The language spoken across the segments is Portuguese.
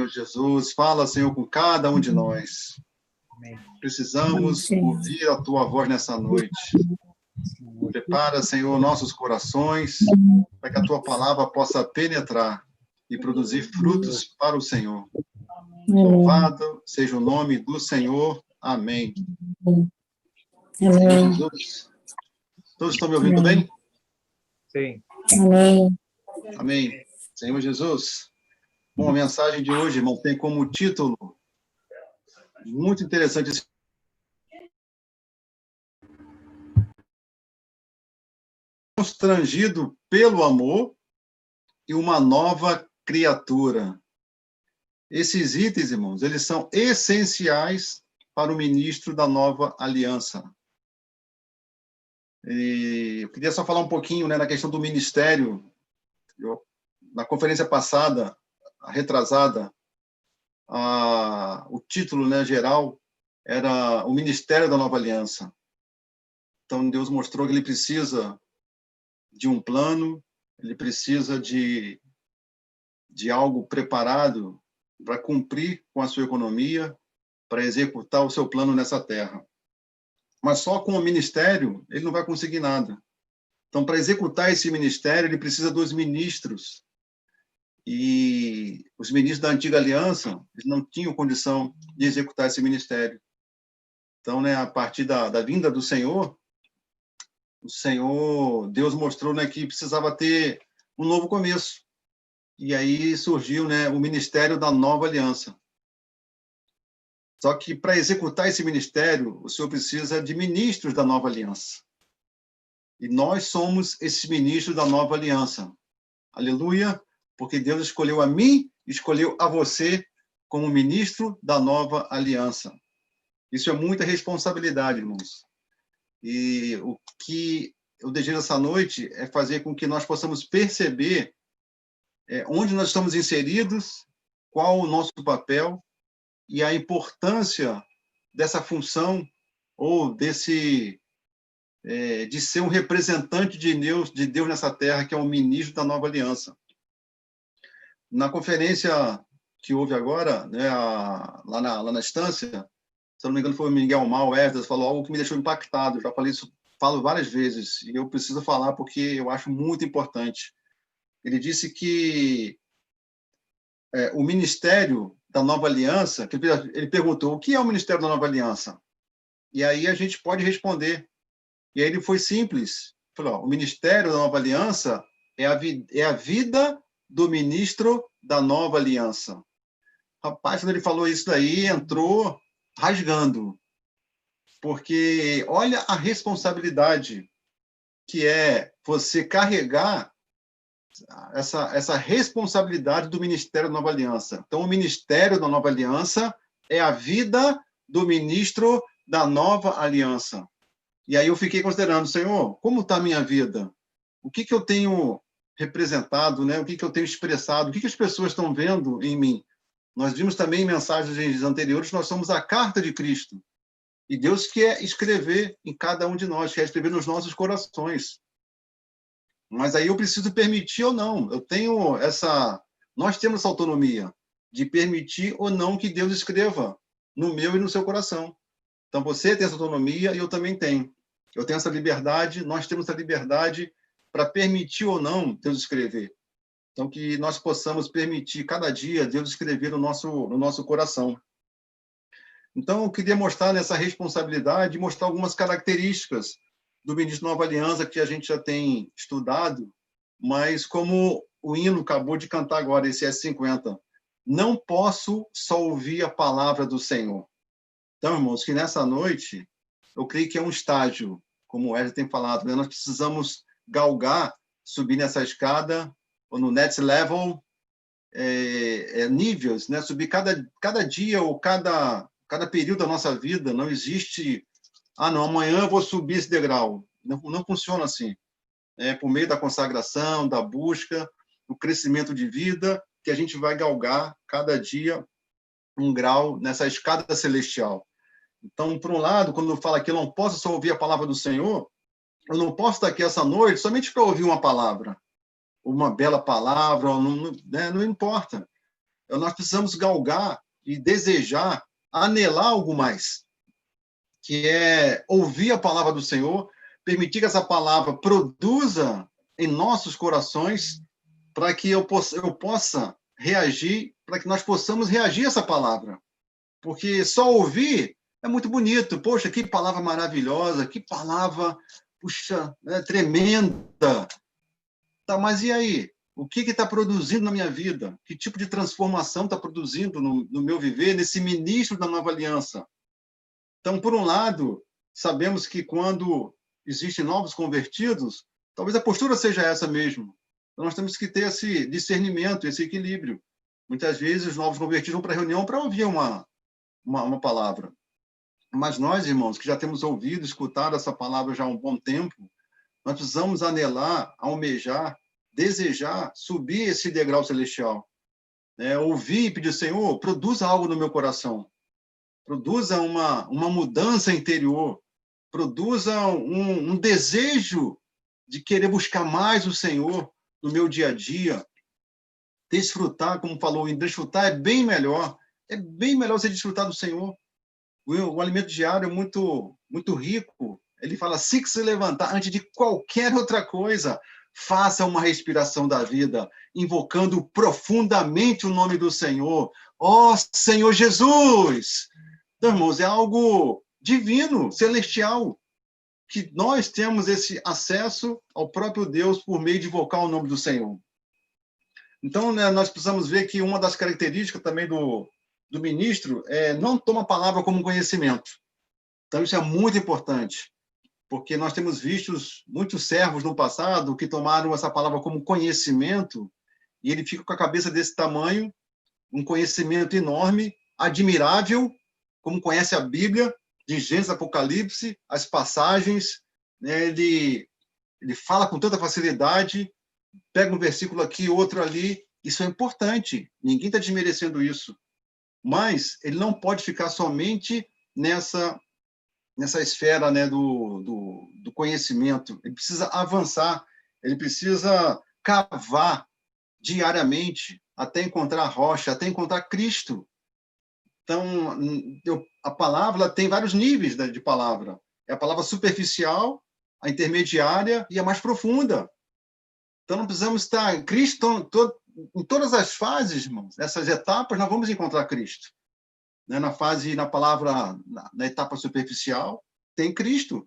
nome de Jesus. Fala, Senhor, com cada um de nós. Amém. Precisamos ouvir a Tua voz nessa noite. Prepara, Senhor, nossos corações para que a Tua palavra possa penetrar e produzir frutos para o Senhor. Louvado seja o nome do Senhor. Amém. Senhor Jesus. Todos estão me ouvindo bem? Sim. Amém. Amém. Senhor Jesus. Bom, a mensagem de hoje, irmão, tem como título muito interessante. Constrangido pelo amor e uma nova criatura. Esses itens, irmãos, eles são essenciais para o ministro da nova aliança. E eu queria só falar um pouquinho, né, na questão do ministério. Na conferência passada, a retrasada, o título, né, geral era o Ministério da Nova Aliança. Então, Deus mostrou que ele precisa de um plano, ele precisa de algo preparado para cumprir com a sua economia, para executar o seu plano nessa terra. Mas só com o ministério, ele não vai conseguir nada. Então, para executar esse ministério, ele precisa dos ministros. E os ministros da antiga aliança, eles não tinham condição de executar esse ministério. Então, né, a partir da vinda do Senhor, Deus mostrou, né, que precisava ter um novo começo. E aí surgiu, né, o ministério da nova aliança. Só que para executar esse ministério, o Senhor precisa de ministros da nova aliança. E nós somos esses ministros da nova aliança. Aleluia! Porque Deus escolheu a mim, escolheu a você como ministro da nova aliança. Isso é muita responsabilidade, irmãos. E o que eu desejo essa noite é fazer com que nós possamos perceber onde nós estamos inseridos, qual o nosso papel e a importância dessa função ou de ser um representante de Deus nessa terra, que é o ministro da nova aliança. Na conferência que houve agora, né, lá na estância, se eu não me engano, foi o Miguel Mal, falou algo que me deixou impactado. Eu já falei isso, falo várias vezes, e eu preciso falar porque eu acho muito importante. Ele disse que o ministério da nova aliança, ele perguntou, o que é o ministério da nova aliança? E aí a gente pode responder. E aí ele foi simples. Falou, o ministério da nova aliança é a vida do ministro da nova aliança. Rapaz, quando ele falou isso daí, entrou rasgando. Porque olha a responsabilidade que é você carregar essa responsabilidade do Ministério da Nova Aliança. Então, o Ministério da Nova Aliança é a vida do ministro da Nova Aliança. E aí eu fiquei considerando, Senhor, como está a minha vida? O que eu tenho representado, né? O que eu tenho expressado? O que as pessoas estão vendo em mim? Nós vimos também em mensagens anteriores, nós somos a carta de Cristo. E Deus quer escrever em cada um de nós, quer escrever nos nossos corações. Mas aí eu preciso permitir ou não. Nós temos essa autonomia de permitir ou não que Deus escreva no meu e no seu coração. Então você tem essa autonomia e eu também tenho. Eu tenho essa liberdade, nós temos essa liberdade para permitir ou não Deus escrever. Então que nós possamos permitir cada dia Deus escrever no nosso coração. Então eu queria mostrar nessa responsabilidade, mostrar algumas características do ministro da Nova Aliança que a gente já tem estudado, mas como o hino acabou de cantar agora, esse S50, não posso só ouvir a palavra do Senhor. Então, irmãos, que nessa noite, eu creio que é um estágio, como o Wesley tem falado, né? Nós precisamos galgar, subir nessa escada, ou no next level, níveis, né? Subir cada dia ou cada período da nossa vida. Não existe, não, amanhã eu vou subir esse degrau. Não funciona assim. Por meio da consagração, da busca, do crescimento de vida, que a gente vai galgar cada dia um grau nessa escada celestial. Então, por um lado, quando eu falo aqui, eu não posso só ouvir a palavra do Senhor, eu não posso estar aqui essa noite somente para ouvir uma palavra, uma bela palavra, não importa. nós precisamos galgar e desejar, anelar algo mais, que é ouvir a palavra do Senhor, permitir que essa palavra produza em nossos corações, para que eu possa reagir, para que nós possamos reagir a essa palavra. Porque só ouvir é muito bonito. Poxa, que palavra maravilhosa, que palavra, puxa, tremenda. Tá, mas e aí? O que está produzindo na minha vida? Que tipo de transformação está produzindo no meu viver, nesse ministro da nova aliança? Então, por um lado, sabemos que quando existem novos convertidos, talvez a postura seja essa mesmo. Então, nós temos que ter esse discernimento, esse equilíbrio. Muitas vezes, os novos convertidos vão para a reunião para ouvir uma palavra. Mas nós, irmãos, que já temos ouvido, escutado essa palavra já há um bom tempo, nós precisamos anelar, almejar, desejar subir esse degrau celestial. Ouvir e pedir, Senhor, produza algo no meu coração. Produza uma mudança interior. Produza um desejo de querer buscar mais o Senhor no meu dia a dia. Desfrutar, como falou, desfrutar é bem melhor. É bem melhor você desfrutar do Senhor. O alimento diário é muito, muito rico. Ele fala, assim que se levantar, antes de qualquer outra coisa, faça uma respiração da vida, invocando profundamente o nome do Senhor. Ó Senhor Jesus! Então, irmãos, é algo divino, celestial, que nós temos esse acesso ao próprio Deus por meio de invocar o nome do Senhor. Então, né, nós precisamos ver que uma das características também do ministro não toma a palavra como conhecimento. Então, isso é muito importante, porque nós temos visto muitos servos no passado que tomaram essa palavra como conhecimento e ele fica com a cabeça desse tamanho, um conhecimento enorme, admirável, como conhece a Bíblia, de Gênesis, Apocalipse, as passagens, né? Ele fala com tanta facilidade, pega um versículo aqui, outro ali, isso é importante, ninguém está desmerecendo isso. Mas ele não pode ficar somente nessa esfera, né, do conhecimento. Ele precisa avançar, ele precisa cavar diariamente até encontrar a rocha, até encontrar Cristo. Então, a palavra tem vários níveis de palavra. É a palavra superficial, a intermediária e a mais profunda. Então, não precisamos estar... Cristo, em todas as fases, irmãos, nessas etapas, nós vamos encontrar Cristo. Na palavra, na etapa superficial, tem Cristo.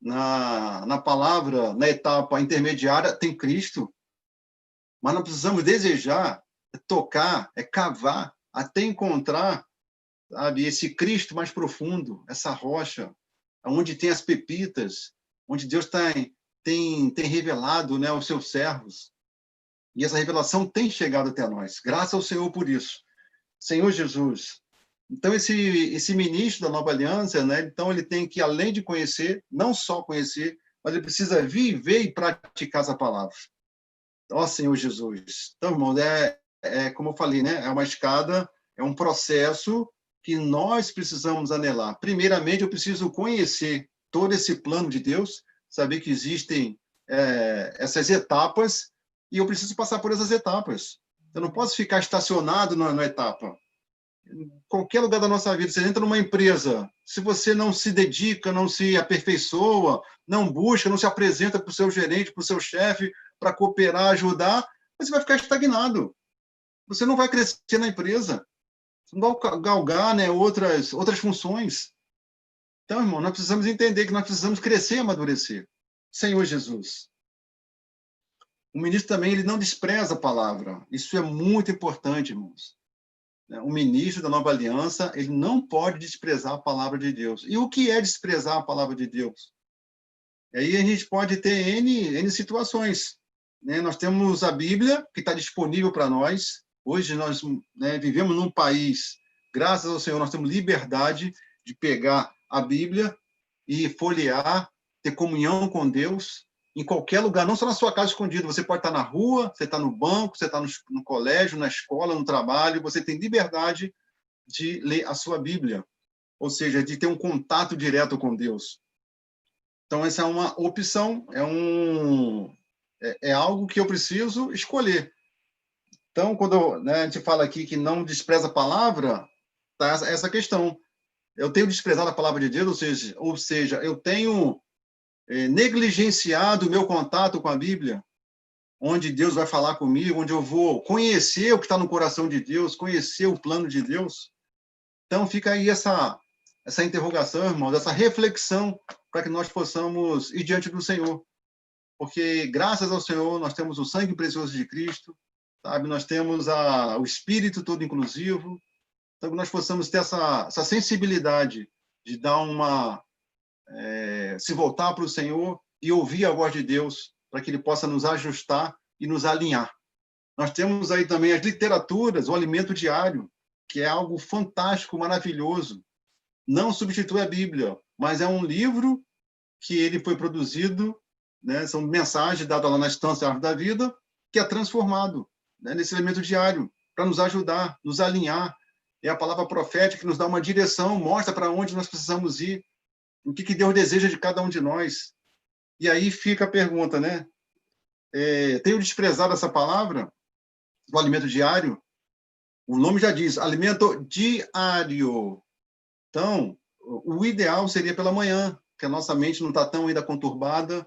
Na palavra, na etapa intermediária, tem Cristo. Mas nós precisamos desejar, tocar, cavar, até encontrar, sabe, esse Cristo mais profundo, essa rocha, onde tem as pepitas, onde Deus tem revelado, né, aos seus servos. E essa revelação tem chegado até nós. Graças ao Senhor por isso. Senhor Jesus. Então, esse ministro da nova aliança, né, então ele tem que, além de conhecer, não só conhecer, mas ele precisa viver e praticar essa palavra. Ó Senhor Jesus. Então, irmãos, como eu falei, né, é uma escada, é um processo que nós precisamos anelar. Primeiramente, eu preciso conhecer todo esse plano de Deus, saber que existem essas etapas, e eu preciso passar por essas etapas. Eu não posso ficar estacionado na etapa. Em qualquer lugar da nossa vida, você entra numa empresa, se você não se dedica, não se aperfeiçoa, não busca, não se apresenta para o seu gerente, para o seu chefe, para cooperar, ajudar, você vai ficar estagnado. Você não vai crescer na empresa. Você não vai galgar, né, outras funções. Então, irmão, nós precisamos entender que nós precisamos crescer e amadurecer. Senhor Jesus. O ministro também ele não despreza a palavra. Isso é muito importante, irmãos. O ministro da nova aliança ele não pode desprezar a palavra de Deus. E o que é desprezar a palavra de Deus? E aí a gente pode ter N situações. Né? Nós temos a Bíblia, que está disponível para nós. Hoje nós, né, vivemos num país, graças ao Senhor, nós temos liberdade de pegar a Bíblia e folhear, ter comunhão com Deus, em qualquer lugar, não só na sua casa escondida. Você pode estar na rua, você está no banco, você está no colégio, na escola, no trabalho, você tem liberdade de ler a sua Bíblia, ou seja, de ter um contato direto com Deus. Então, essa é uma opção, é algo que eu preciso escolher. Então, quando, né, a gente fala aqui que não despreza a palavra, tá essa questão. Eu tenho desprezado a palavra de Deus, ou seja, eu tenho negligenciado o meu contato com a Bíblia, onde Deus vai falar comigo, onde eu vou conhecer o que está no coração de Deus, conhecer o plano de Deus. Então, fica aí essa interrogação, irmãos, essa reflexão, para que nós possamos ir diante do Senhor. Porque, graças ao Senhor, nós temos o sangue precioso de Cristo, sabe? Nós temos o Espírito todo inclusivo. Então, que nós possamos ter essa sensibilidade de dar se voltar para o Senhor e ouvir a voz de Deus, para que Ele possa nos ajustar e nos alinhar. Nós temos aí também as literaturas, o alimento diário, que é algo fantástico, maravilhoso. Não substitui a Bíblia, mas é um livro que ele foi produzido, né? São mensagens dadas lá na Estância Árvore da Vida, que é transformado, né, nesse elemento diário, para nos ajudar, nos alinhar. É a palavra profética que nos dá uma direção, mostra para onde nós precisamos ir, o que Deus deseja de cada um de nós. E aí fica a pergunta, né? Tenho desprezado essa palavra, do alimento diário? O nome já diz, alimento diário. Então, o ideal seria pela manhã, que a nossa mente não está tão ainda conturbada,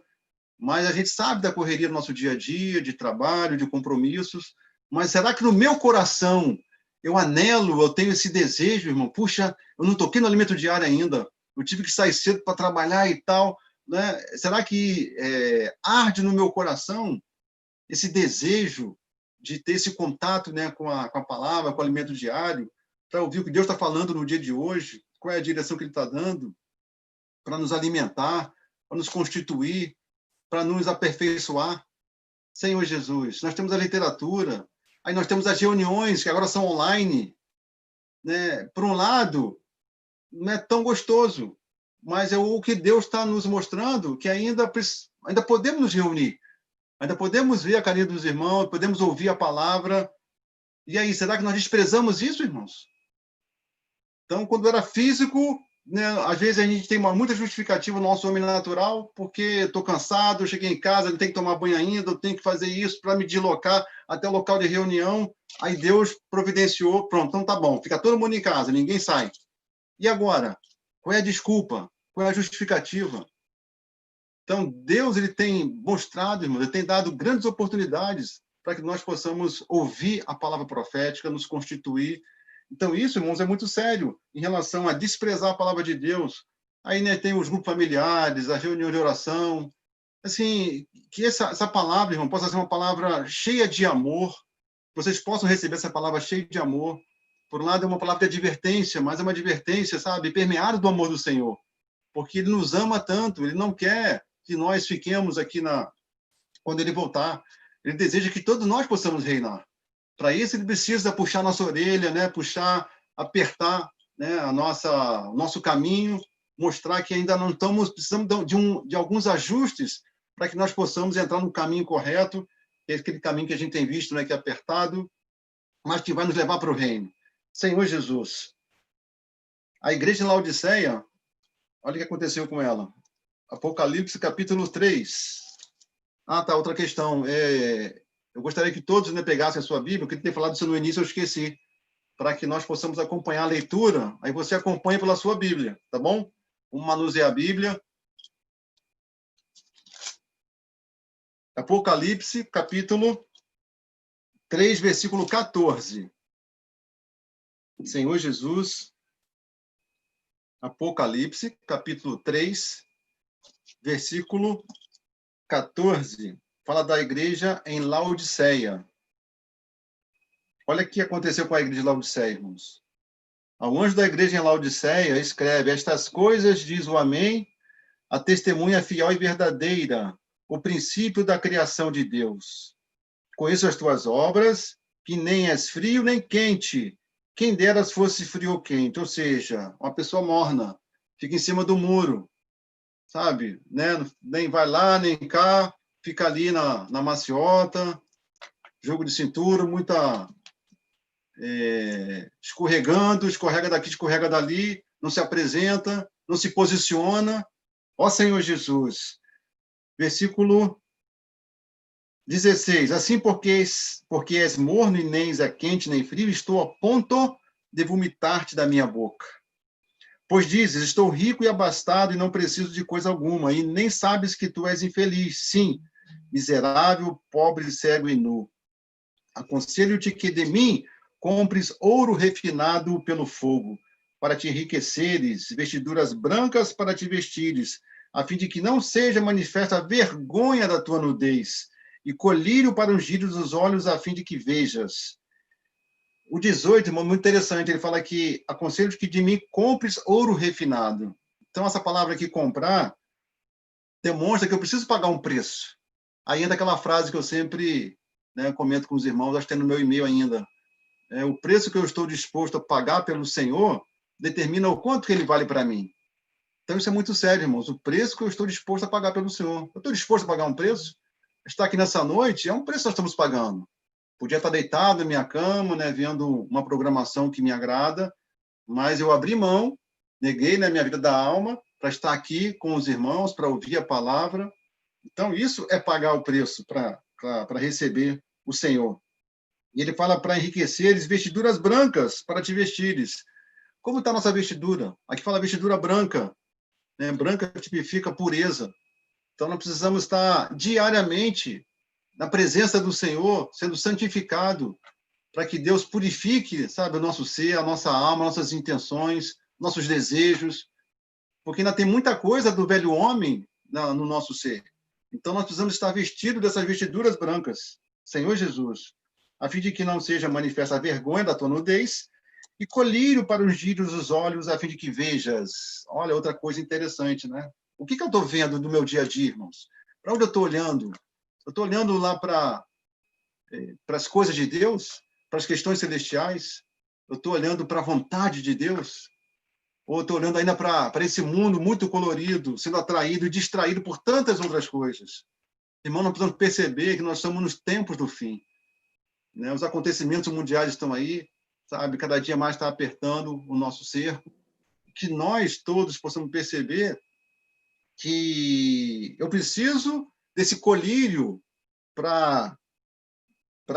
mas a gente sabe da correria do nosso dia a dia, de trabalho, de compromissos, mas será que no meu coração eu anelo, eu tenho esse desejo, irmão? Puxa, eu não toquei no alimento diário ainda, eu tive que sair cedo para trabalhar e tal, né? Será que arde no meu coração esse desejo de ter esse contato, né, com a palavra, com o alimento diário, para ouvir o que Deus está falando no dia de hoje, qual é a direção que Ele está dando, para nos alimentar, para nos constituir, para nos aperfeiçoar? Senhor Jesus, nós temos a literatura, aí nós temos as reuniões, que agora são online, né? Por um lado, não é tão gostoso, mas é o que Deus está nos mostrando, que ainda podemos nos reunir, ainda podemos ver a carinha dos irmãos, podemos ouvir a palavra. E aí, será que nós desprezamos isso, irmãos? Então, quando era físico, né, às vezes a gente tem muita justificativa no nosso homem natural, porque estou cansado, eu cheguei em casa, não tenho que tomar banho ainda, eu tenho que fazer isso para me deslocar até o local de reunião. Aí Deus providenciou, pronto, então tá bom, fica todo mundo em casa, ninguém sai. E agora? Qual é a desculpa? Qual é a justificativa? Então, Deus ele tem mostrado, irmãos, ele tem dado grandes oportunidades para que nós possamos ouvir a palavra profética, nos constituir. Então, isso, irmãos, é muito sério em relação a desprezar a palavra de Deus. Aí, né, tem os grupos familiares, a reunião de oração. Assim, que essa palavra, irmão, possa ser uma palavra cheia de amor, vocês possam receber essa palavra cheia de amor. Por um lado, é uma palavra de advertência, mas é uma advertência, sabe, permeada do amor do Senhor, porque Ele nos ama tanto, Ele não quer que nós fiquemos aqui quando Ele voltar. Ele deseja que todos nós possamos reinar. Para isso, Ele precisa puxar nossa orelha, né, puxar, apertar, né, o nosso caminho, mostrar que ainda não precisamos de alguns ajustes para que nós possamos entrar no caminho correto, que é aquele caminho que a gente tem visto, né, que é apertado, mas que vai nos levar para o reino. Senhor Jesus, a igreja em Laodiceia, olha o que aconteceu com ela. Apocalipse, capítulo 3. Ah, tá, outra questão. Eu gostaria que todos, né, pegassem a sua Bíblia, eu queria ter falado isso no início, eu esqueci, para que nós possamos acompanhar a leitura. Aí você acompanha pela sua Bíblia, tá bom? Vamos manusear a Bíblia. Apocalipse, capítulo 3, versículo 14. Senhor Jesus, Apocalipse, capítulo 3, versículo 14. Fala da igreja em Laodiceia. Olha o que aconteceu com a igreja de Laodiceia, irmãos. Ao anjo da igreja em Laodiceia escreve: estas coisas diz o Amém, a testemunha fiel e verdadeira, o princípio da criação de Deus. Conheço as tuas obras, que nem és frio nem quente. Quem deras fosse frio ou quente, ou seja, uma pessoa morna, fica em cima do muro, sabe? Né? Nem vai lá, nem cá, fica ali na maciota, jogo de cintura, muita escorregando, escorrega daqui, escorrega dali, não se apresenta, não se posiciona. Ó Senhor Jesus, versículo 16. Assim, porque és morno e nem é quente nem frio, estou a ponto de vomitar-te da minha boca. Pois dizes, estou rico e abastado e não preciso de coisa alguma, e nem sabes que tu és infeliz. Sim, miserável, pobre, cego e nu. Aconselho-te que de mim compres ouro refinado pelo fogo, para te enriqueceres, vestiduras brancas para te vestires, a fim de que não seja manifesta a vergonha da tua nudez, e colírio para ungir os olhos, a fim de que vejas. O 18, irmão, muito interessante, ele fala que aconselho que de mim compres ouro refinado. Então, essa palavra aqui, comprar, demonstra que eu preciso pagar um preço. Aí entra aquela frase que eu sempre, né, comento com os irmãos, acho que tem no meu e-mail ainda. O preço que eu estou disposto a pagar pelo Senhor determina o quanto que ele vale para mim. Então, isso é muito sério, irmãos. O preço que eu estou disposto a pagar pelo Senhor. Eu estou disposto a pagar um preço? Estar aqui nessa noite é um preço que nós estamos pagando. Podia estar deitado na minha cama, né, vendo uma programação que me agrada, mas eu abri mão, neguei na minha vida da alma para estar aqui com os irmãos, para ouvir a palavra. Então, isso é pagar o preço para receber o Senhor. E ele fala para enriqueceres vestiduras brancas para te vestires. Como está a nossa vestidura? Aqui fala vestidura branca, né? Branca tipifica pureza. Então, nós precisamos estar diariamente na presença do Senhor, sendo santificado, para que Deus purifique, sabe, o nosso ser, a nossa alma, nossas intenções, nossos desejos, porque ainda tem muita coisa do velho homem no nosso ser. Então, nós precisamos estar vestidos dessas vestiduras brancas, Senhor Jesus, a fim de que não seja manifesta a vergonha da tua nudez, e colírio para ungir os olhos, a fim de que vejas. Olha, outra coisa interessante, né? O que eu estou vendo no meu dia a dia, irmãos? Para onde eu estou olhando? Eu estou olhando lá para as coisas de Deus, para as questões celestiais? Eu estou olhando para a vontade de Deus? Ou estou olhando ainda para esse mundo muito colorido, sendo atraído e distraído por tantas outras coisas? Irmão, nós precisamos perceber que nós estamos nos tempos do fim, né? Os acontecimentos mundiais estão aí, sabe? Cada dia mais está apertando o nosso cerco. Que nós todos possamos perceber que eu preciso desse colírio para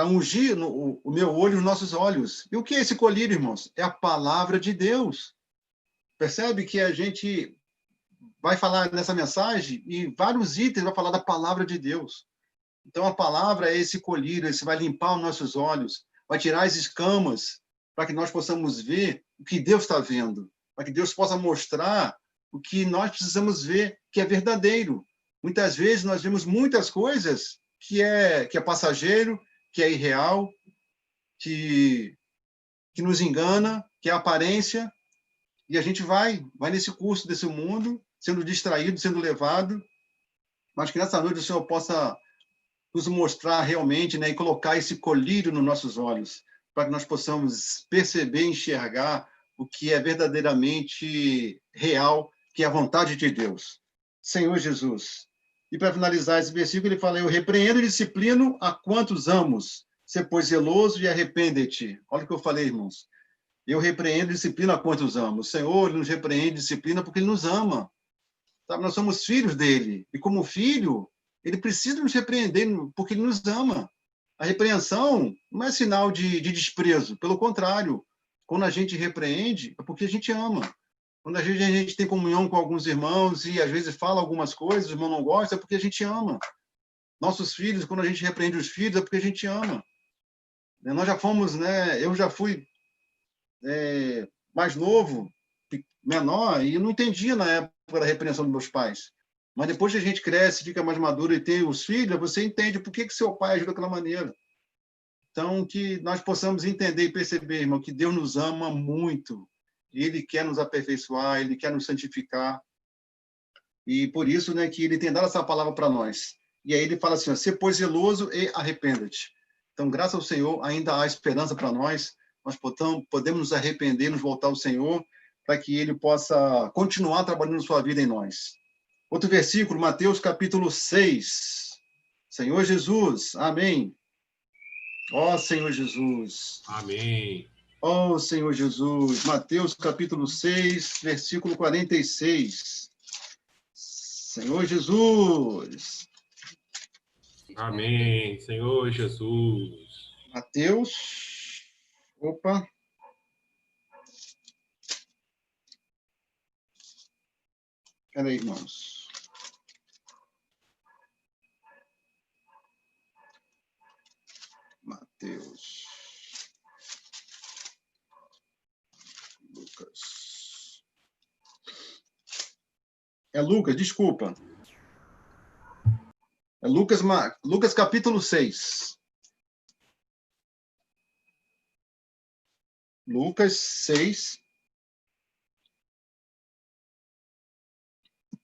ungir o meu olho, os nossos olhos. E o que é esse colírio, irmãos? É a palavra de Deus. Percebe que a gente vai falar nessa mensagem e vários itens vai falar da palavra de Deus. Então, a palavra é esse colírio, esse vai limpar os nossos olhos, vai tirar as escamas, para que nós possamos ver o que Deus está vendo, para que Deus possa mostrar o que nós precisamos ver, que é verdadeiro. Muitas vezes nós vemos muitas coisas que é passageiro, que é irreal, que nos engana, que é aparência, e a gente vai nesse curso desse mundo, sendo distraído, sendo levado, mas que nessa noite o Senhor possa nos mostrar realmente, né, e colocar esse colírio nos nossos olhos, para que nós possamos perceber e enxergar o que é verdadeiramente real, que é a vontade de Deus. Senhor Jesus. E para finalizar esse versículo, ele fala: eu repreendo e disciplino a quantos amos, ser pois zeloso e arrepende-te. Olha o que eu falei, irmãos. Eu repreendo e disciplino a quantos amo. O Senhor nos repreende e disciplina porque Ele nos ama. Sabe? Nós somos filhos dele. E como filho, Ele precisa nos repreender porque Ele nos ama. A repreensão não é sinal de desprezo. Pelo contrário, quando a gente repreende, é porque a gente ama. Quando a gente tem comunhão com alguns irmãos e às vezes fala algumas coisas, o irmão não gosta, é porque a gente ama. Nossos filhos, quando a gente repreende os filhos, é porque a gente ama. Nós já fomos, né? Eu já fui mais novo, menor, e eu não entendia na época da repreensão dos meus pais. Mas depois que a gente cresce, fica mais maduro e tem os filhos, você entende por que seu pai agiu daquela maneira. Então, que nós possamos entender e perceber, irmão, que Deus nos ama muito. Ele quer nos aperfeiçoar, Ele quer nos santificar. E por isso, né, que Ele tem dado essa palavra para nós. E aí Ele fala assim, ó, ser pois zeloso e arrependa-te. Então, graças ao Senhor, ainda há esperança para nós. Nós podemos nos arrepender, nos voltar ao Senhor, para que Ele possa continuar trabalhando sua vida em nós. Outro versículo, Mateus capítulo 6. Senhor Jesus, amém. Ó Senhor Jesus. Amém. Ó Senhor Jesus. Mateus capítulo 6, versículo 46. Senhor Jesus. Amém. Senhor Jesus. Mateus. Opa. Peraí, irmãos. Mateus. Lucas. É Lucas, desculpa. É Lucas capítulo 6. Lucas 6.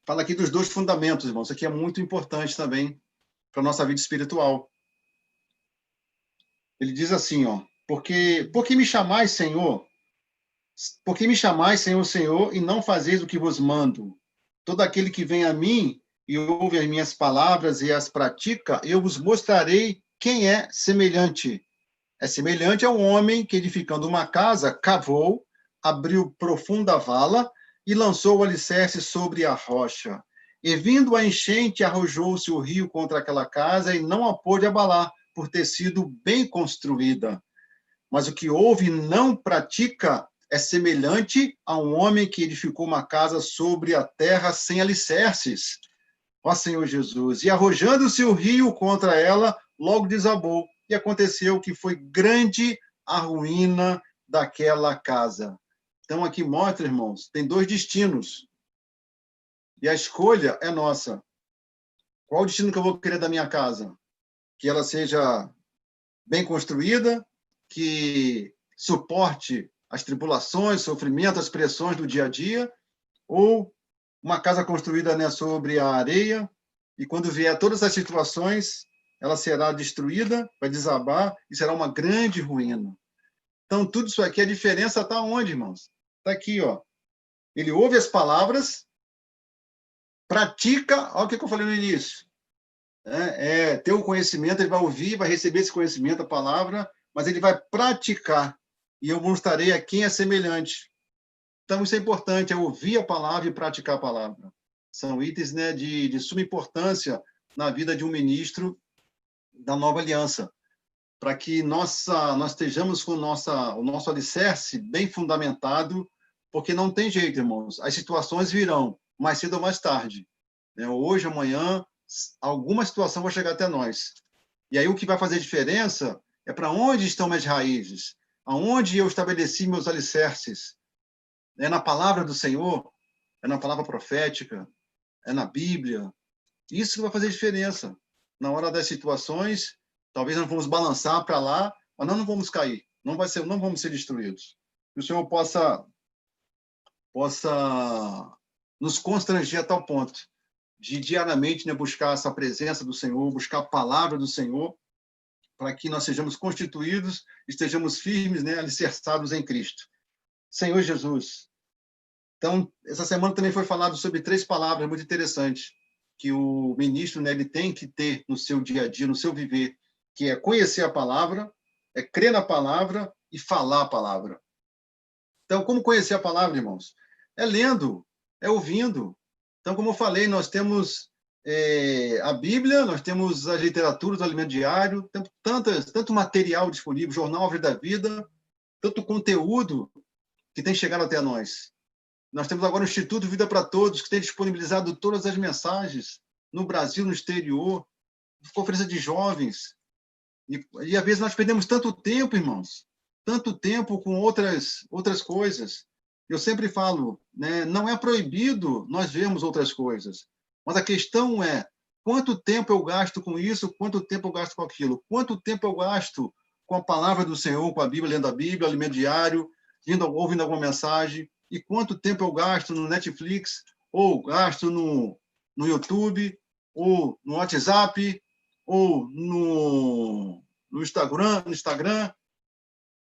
Fala aqui dos dois fundamentos, irmãos. Isso aqui é muito importante também para a nossa vida espiritual. Ele diz assim, ó, porque me chamais, Senhor? Porque me chamais, Senhor, Senhor, e não fazeis o que vos mando? Todo aquele que vem a mim e ouve as minhas palavras e as pratica, eu vos mostrarei quem é semelhante. É semelhante a um homem que, edificando uma casa, cavou, abriu profunda vala e lançou o alicerce sobre a rocha. E vindo a enchente, arrojou-se o rio contra aquela casa e não a pôde abalar, por ter sido bem construída. Mas o que ouve e não pratica é semelhante a um homem que edificou uma casa sobre a terra sem alicerces. Ó Senhor Jesus! E arrojando-se o rio contra ela, logo desabou. E aconteceu que foi grande a ruína daquela casa. Então, aqui mostra, irmãos, tem dois destinos. E a escolha é nossa. Qual o destino que eu vou querer da minha casa? Que ela seja bem construída, que suporte as tribulações, sofrimentos, as pressões do dia a dia, ou uma casa construída, né, sobre a areia, e quando vier todas as situações, ela será destruída, vai desabar, e será uma grande ruína. Então, tudo isso aqui, a diferença está onde, irmãos? Está aqui, ó. Ele ouve as palavras, pratica, olha o que eu falei no início, ter o conhecimento, ele vai ouvir, vai receber esse conhecimento, a palavra, mas ele vai praticar, e eu mostrarei a quem é semelhante. Então, isso é importante, é ouvir a palavra e praticar a palavra. São itens, né, de suma importância na vida de um ministro da nova aliança, para que nós estejamos com o nosso alicerce bem fundamentado, porque não tem jeito, irmãos. As situações virão, mais cedo ou mais tarde. Hoje, amanhã, alguma situação vai chegar até nós. E aí o que vai fazer diferença é para onde estão minhas raízes, aonde eu estabeleci meus alicerces. É na palavra do Senhor, é na palavra profética, é na Bíblia. Isso que vai fazer diferença. Na hora das situações, talvez nós vamos balançar para lá, mas nós não vamos cair, não vamos ser destruídos. Que o Senhor possa nos constranger a tal ponto de diariamente, né, buscar essa presença do Senhor, buscar a palavra do Senhor, para que nós sejamos constituídos, estejamos firmes, né, alicerçados em Cristo. Senhor Jesus. Então, essa semana também foi falado sobre 3 palavras muito interessantes que o ministro, né, ele tem que ter no seu dia a dia, no seu viver, que é conhecer a palavra, é crer na palavra e falar a palavra. Então, como conhecer a palavra, irmãos? É lendo, é ouvindo. Então, como eu falei, nós temos a Bíblia, nós temos as literaturas do alimento diário, temos tanto material disponível, Jornal Árvore da Vida, tanto conteúdo que tem chegado até nós. Nós temos agora o Instituto Vida para Todos, que tem disponibilizado todas as mensagens no Brasil, no exterior, conferência de jovens. E às vezes nós perdemos tanto tempo, irmãos, tanto tempo com outras coisas. Eu sempre falo, né, não é proibido nós vermos outras coisas, mas a questão é quanto tempo eu gasto com isso, quanto tempo eu gasto com aquilo, quanto tempo eu gasto com a palavra do Senhor, com a Bíblia, lendo a Bíblia, alimento diário, ouvindo alguma mensagem, e quanto tempo eu gasto no Netflix, ou gasto no YouTube, ou no WhatsApp, ou no Instagram,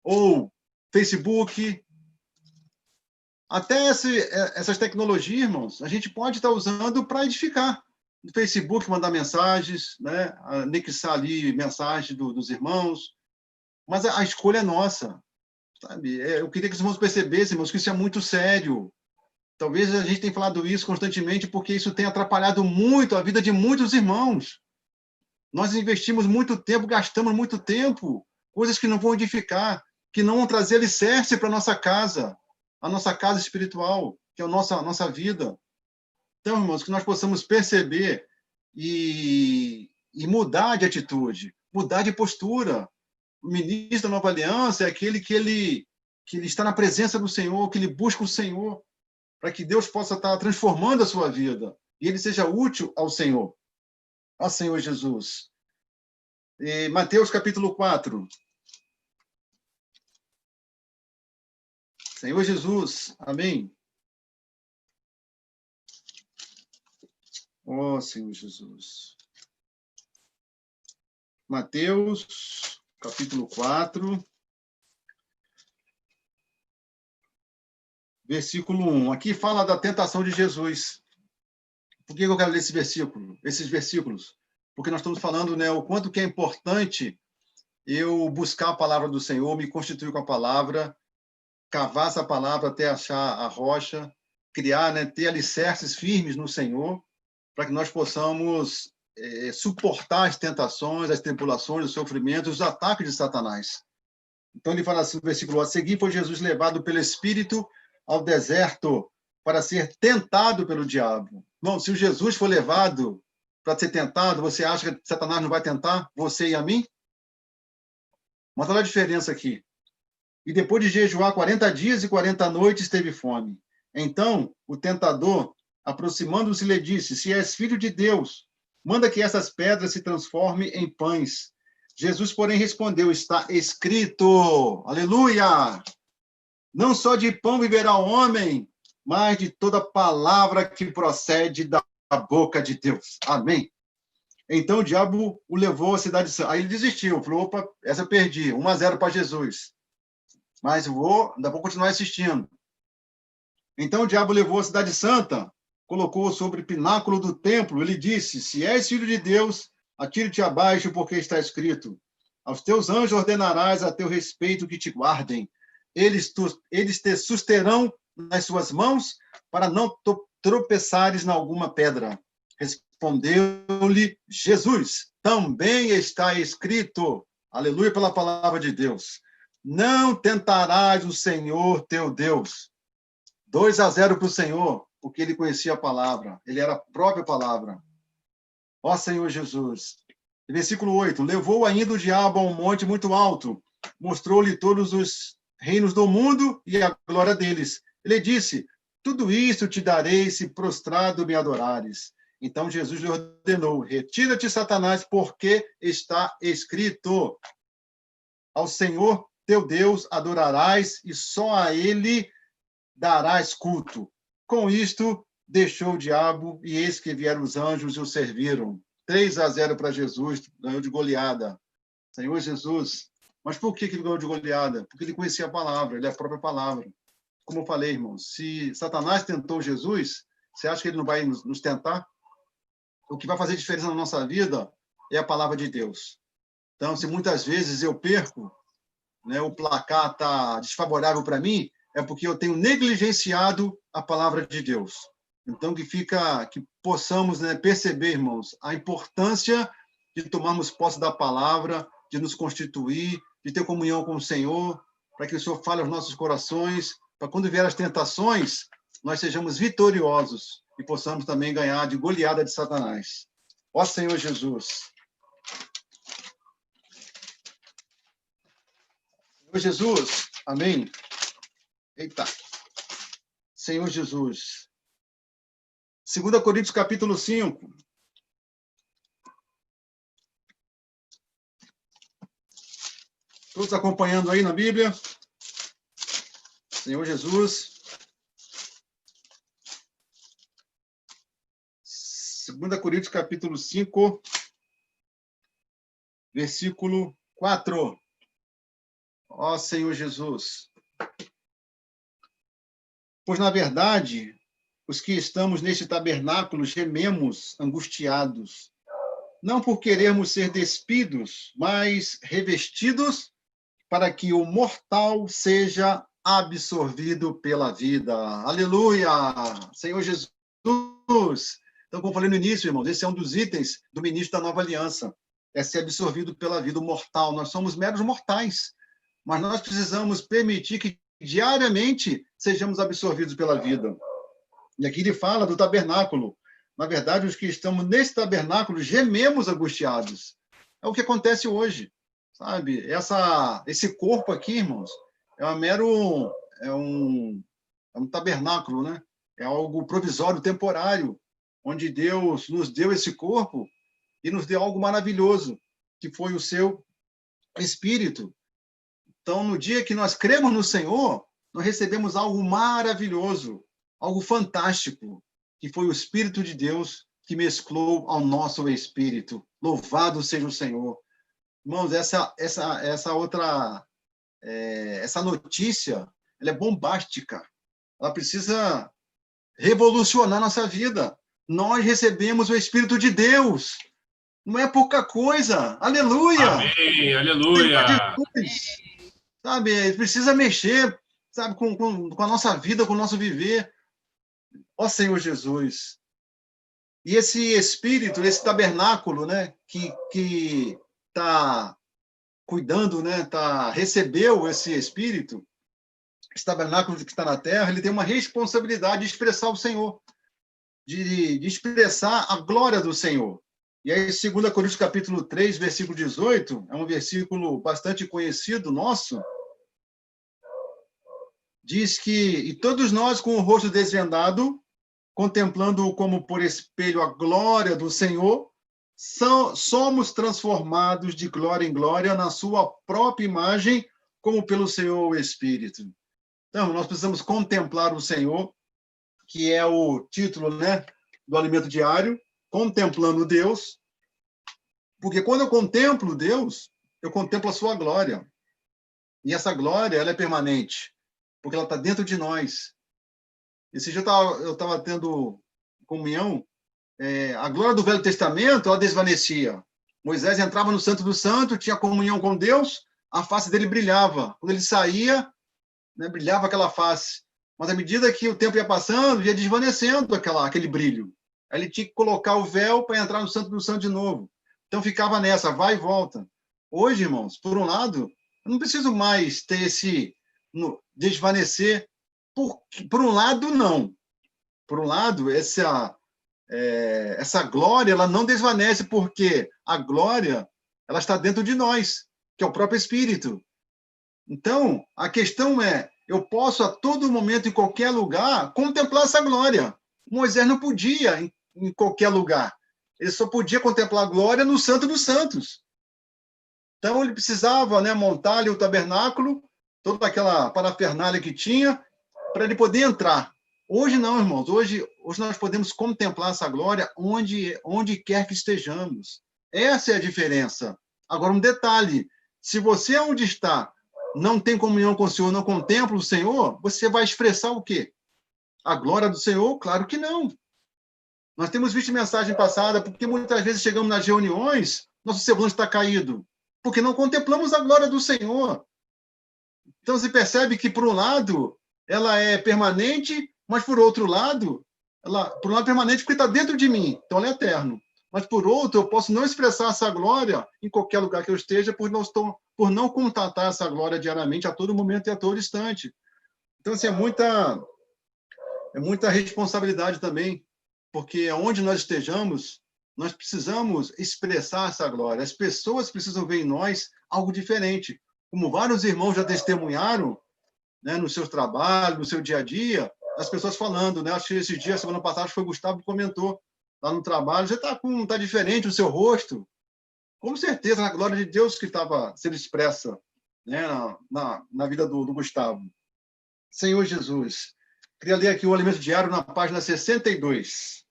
ou Facebook. Até essas tecnologias, irmãos, a gente pode estar usando para edificar. No Facebook, mandar mensagens, né? Anexar ali mensagens dos irmãos. Mas a escolha é nossa. Sabe? Eu queria que os irmãos percebessem, irmãos, que isso é muito sério. Talvez a gente tenha falado isso constantemente porque isso tem atrapalhado muito a vida de muitos irmãos. Nós investimos muito tempo, gastamos muito tempo, coisas que não vão edificar, que não vão trazer alicerce para a nossa casa espiritual, que é a nossa vida. Então, irmãos, que nós possamos perceber e mudar de atitude, mudar de postura. O ministro da Nova Aliança é aquele que ele está na presença do Senhor, que ele busca o Senhor, para que Deus possa estar transformando a sua vida e ele seja útil ao Senhor. Ó Senhor Jesus. Mateus capítulo 4. Senhor Jesus, amém. Ó Senhor Jesus. Mateus capítulo 4. Versículo 1. Aqui fala da tentação de Jesus. Por que eu quero ler esses versículos? Porque nós estamos falando, né, o quanto que é importante eu buscar a palavra do Senhor, me constituir com a palavra, cavar essa palavra até achar a rocha, criar, né, ter alicerces firmes no Senhor, para que nós possamos suportar as tentações, as tribulações, os sofrimentos, os ataques de Satanás. Então ele fala assim no versículo 1, a seguir foi Jesus levado pelo Espírito ao deserto para ser tentado pelo diabo. Não, se o Jesus for levado para ser tentado, você acha que Satanás não vai tentar você e a mim? Mas olha a diferença aqui. E depois de jejuar 40 dias e 40 noites, teve fome. Então, o tentador, aproximando-se, lhe disse, se és filho de Deus, manda que essas pedras se transformem em pães. Jesus, porém, respondeu, está escrito, aleluia! Não só de pão viverá o homem, mas de toda palavra que procede da boca de Deus. Amém. Então o diabo o levou à cidade santa. Aí ele desistiu, falou, opa, essa eu perdi, 1-0 para Jesus. Mas ainda vou continuar assistindo. Então o diabo levou à cidade santa, colocou sobre o pináculo do templo, ele disse, se és filho de Deus, atire-te abaixo, porque está escrito, aos teus anjos ordenarás a teu respeito que te guardem. Eles te susterão nas suas mãos, para não tropeçares em alguma pedra. Respondeu-lhe Jesus, também está escrito, aleluia pela palavra de Deus, não tentarás o Senhor teu Deus. 2-0 para o Senhor, porque ele conhecia a palavra, ele era a própria palavra. Ó Senhor Jesus. Versículo 8, levou ainda o diabo a um monte muito alto, mostrou-lhe todos os reinos do mundo e a glória deles. Ele disse, tudo isto te darei se prostrado me adorares. Então Jesus lhe ordenou, retira-te, Satanás, porque está escrito, ao Senhor teu Deus adorarás e só a ele darás culto. Com isto, deixou o diabo e eis que vieram os anjos e o serviram. 3-0 para Jesus, ganhou de goleada. Senhor Jesus. Mas por que ele ganhou de goleada? Porque ele conhecia a palavra, ele é a própria palavra. Como eu falei, irmãos, se Satanás tentou Jesus, você acha que ele não vai nos tentar? O que vai fazer diferença na nossa vida é a palavra de Deus. Então, se muitas vezes eu perco, né, o placar está desfavorável para mim, é porque eu tenho negligenciado a palavra de Deus. Então, que possamos, né, perceber, irmãos, a importância de tomarmos posse da palavra, de nos constituir, de ter comunhão com o Senhor, para que o Senhor fale aos nossos corações, para quando vier as tentações, nós sejamos vitoriosos e possamos também ganhar de goleada de Satanás. Ó Senhor Jesus. Senhor Jesus, amém. Eita. Senhor Jesus. 2 Coríntios, capítulo 5. Todos acompanhando aí na Bíblia? Senhor Jesus. 2 Coríntios, capítulo 5, versículo 4. Ó Senhor Jesus. Pois, na verdade, os que estamos neste tabernáculo gememos angustiados, não por querermos ser despidos, mas revestidos para que o mortal seja absorvido pela vida. Aleluia! Senhor Jesus! Então, como eu falei no início, irmãos, esse é um dos itens do ministro da Nova Aliança. é ser absorvido pela vida mortal. Nós somos meros mortais, mas nós precisamos permitir que diariamente sejamos absorvidos pela vida. E aqui ele fala do tabernáculo. Na verdade, os que estamos nesse tabernáculo gememos angustiados. É o que acontece hoje, sabe? Esse corpo aqui, irmãos, é um tabernáculo, né? É algo provisório, temporário, onde Deus nos deu esse corpo e nos deu algo maravilhoso, que foi o seu Espírito. Então, no dia que nós cremos no Senhor, nós recebemos algo maravilhoso, algo fantástico, que foi o Espírito de Deus que mesclou ao nosso Espírito. Louvado seja o Senhor. Irmãos, essa notícia, ela é bombástica. Ela precisa revolucionar nossa vida. Nós recebemos o Espírito de Deus. Não é pouca coisa. Aleluia! Amém, aleluia! Sabe, precisa mexer, sabe, com a nossa vida, com o nosso viver. Ó Senhor Jesus. E esse Espírito, esse tabernáculo, né, que está cuidando, né, recebeu esse Espírito, esse tabernáculo que está na terra, ele tem uma responsabilidade de expressar o Senhor, de expressar a glória do Senhor. E aí, 2 Coríntios capítulo 3, versículo 18, é um versículo bastante conhecido nosso, diz que, e todos nós com o rosto desvendado, contemplando como por espelho a glória do Senhor, somos transformados de glória em glória na sua própria imagem, como pelo Senhor Espírito. Então, nós precisamos contemplar o Senhor, que é o título, né, do alimento diário, contemplando Deus, porque quando eu contemplo Deus, eu contemplo a sua glória. E essa glória, ela é permanente, porque ela está dentro de nós. Esse dia eu estava tendo comunhão, a glória do Velho Testamento, ela desvanecia. Moisés entrava no Santo do Santo, tinha comunhão com Deus, a face dele brilhava. Quando ele saía, né, brilhava aquela face. Mas à medida que o tempo ia passando, ia desvanecendo aquele brilho. Aí ele tinha que colocar o véu para entrar no Santo do Santo de novo. Então ficava nessa, vai e volta. Hoje, irmãos, por um lado, eu não preciso mais ter esse desvanecer. Por um lado, não. Por um lado, essa glória, ela não desvanece, porque a glória, ela está dentro de nós, que é o próprio Espírito. Então, a questão é, eu posso a todo momento, em qualquer lugar, contemplar essa glória. Moisés não podia em qualquer lugar. Ele só podia contemplar a glória no Santo dos Santos. Então, ele precisava, né, montar ali o tabernáculo, toda aquela parafernália que tinha, para ele poder entrar. Hoje não, irmãos. Hoje nós podemos contemplar essa glória onde quer que estejamos. Essa é a diferença. Agora, um detalhe. Se você, onde está, não tem comunhão com o Senhor, não contempla o Senhor, você vai expressar o quê? A glória do Senhor? Claro que não. Nós temos visto mensagem passada, porque muitas vezes chegamos nas reuniões, nosso semblante está caído, porque não contemplamos a glória do Senhor. Então, você percebe que, por um lado, ela é permanente, mas, por outro lado, por um lado, permanente porque está dentro de mim, então ela é eterno. Mas, por outro, eu posso não expressar essa glória em qualquer lugar que eu esteja, por não contatar essa glória diariamente, a todo momento e a todo instante. Então, assim, é muita responsabilidade também, porque onde nós estejamos, nós precisamos expressar essa glória. As pessoas precisam ver em nós algo diferente. Como vários irmãos já testemunharam, né, no seu trabalho, no seu dia a dia, as pessoas falando, né? Acho que esse dia, semana passada, foi o Gustavo que comentou lá no trabalho, já está diferente o seu rosto. Com certeza, a glória de Deus que estava sendo expressa, né, na vida do Gustavo. Senhor Jesus, queria ler aqui o alimento diário na página 62.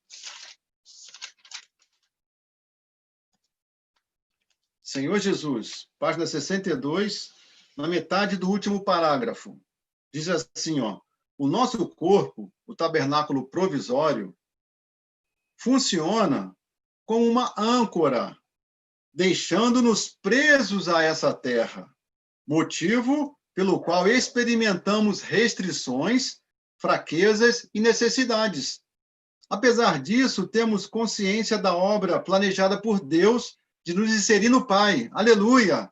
Senhor Jesus, página 62, na metade do último parágrafo. Diz assim, ó: o nosso corpo, o tabernáculo provisório, funciona como uma âncora, deixando-nos presos a essa terra, motivo pelo qual experimentamos restrições, fraquezas e necessidades. Apesar disso, temos consciência da obra planejada por Deus de nos inserir no Pai. Aleluia!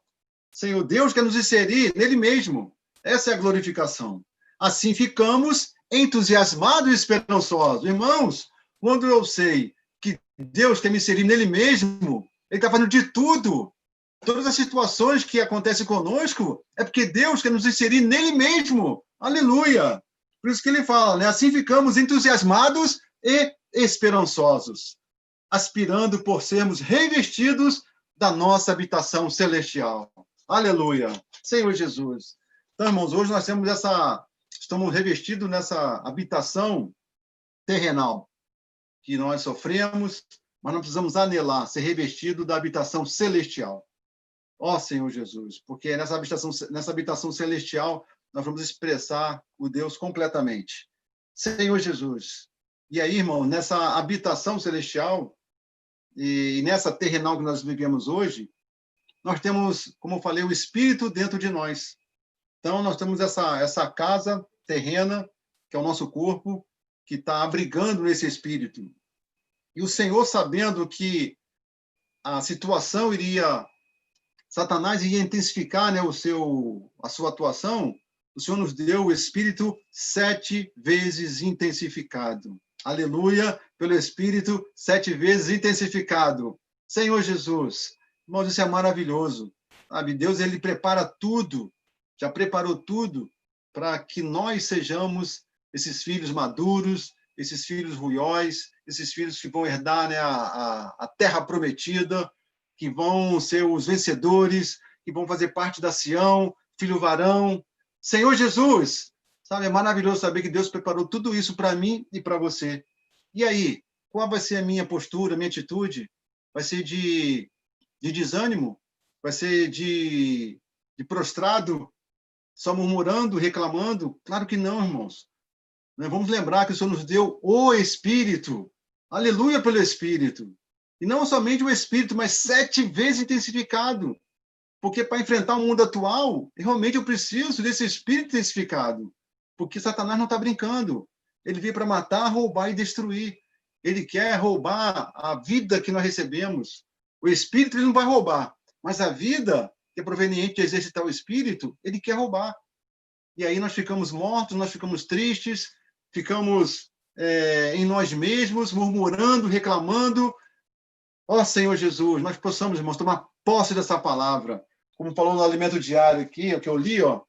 Senhor, Deus quer nos inserir nele mesmo. Essa é a glorificação. Assim ficamos entusiasmados e esperançosos. Irmãos, quando eu sei que Deus quer me inserir nele mesmo, ele está fazendo de tudo. Todas as situações que acontecem conosco é porque Deus quer nos inserir nele mesmo. Aleluia! Por isso que ele fala, né? Assim ficamos entusiasmados e esperançosos, aspirando por sermos revestidos da nossa habitação celestial. Aleluia! Senhor Jesus. Então, irmãos, hoje nós temos estamos revestidos nessa habitação terrenal que nós sofremos, mas não precisamos anelar, ser revestido da habitação celestial. Ó Senhor Jesus, porque nessa habitação celestial nós vamos expressar o Deus completamente. Senhor Jesus. E aí, irmão, nessa habitação celestial e nessa terrenal que nós vivemos hoje, nós temos, como eu falei, o Espírito dentro de nós. Então, nós temos essa casa terrena, que é o nosso corpo, que está abrigando nesse Espírito. E o Senhor, sabendo que a situação Satanás ia intensificar, né, a sua atuação, o Senhor nos deu o Espírito 7 vezes intensificado. Aleluia, pelo Espírito 7 vezes intensificado. Senhor Jesus, irmãos, isso é maravilhoso. Sabe? Deus, ele prepara tudo, já preparou tudo para que nós sejamos esses filhos maduros, esses filhos ruióis, esses filhos que vão herdar, né, a terra prometida, que vão ser os vencedores, que vão fazer parte da Sião, filho varão. Senhor Jesus, sabe, é maravilhoso saber que Deus preparou tudo isso para mim e para você. E aí, qual vai ser a minha postura, a minha atitude? Vai ser de desânimo? Vai ser de prostrado, só murmurando, reclamando? Claro que não, irmãos. Vamos lembrar que o Senhor nos deu o Espírito. Aleluia pelo Espírito. E não somente o Espírito, mas 7 vezes intensificado. Porque para enfrentar o mundo atual, realmente eu preciso desse Espírito intensificado. Porque Satanás não está brincando. Ele veio para matar, roubar e destruir. Ele quer roubar a vida que nós recebemos. O Espírito ele não vai roubar, mas a vida que é proveniente de exercitar o Espírito, ele quer roubar. E aí nós ficamos mortos, nós ficamos tristes, ficamos em nós mesmos, murmurando, reclamando. Ó Senhor Jesus, nós possamos, irmãos, tomar posse dessa palavra. Como falou no alimento diário aqui, o que eu li, ó.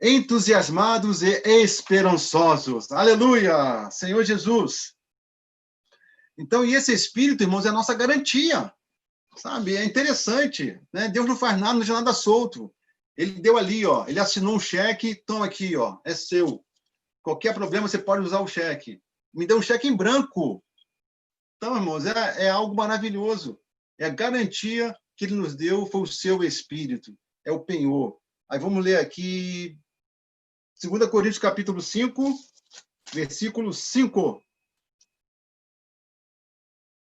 Entusiasmados e esperançosos. Aleluia! Senhor Jesus. Então, e esse Espírito, irmãos, é a nossa garantia. Sabe? É interessante, né? Deus não faz nada, não deixa nada solto. Ele deu ali, ó. Ele assinou um cheque, toma aqui, ó. É seu. Qualquer problema, você pode usar o cheque. Me deu um cheque em branco. Então, irmãos, é algo maravilhoso. É a garantia que ele nos deu, foi o seu Espírito. É o penhor. Aí vamos ler aqui 2 Coríntios, capítulo 5, versículo 5.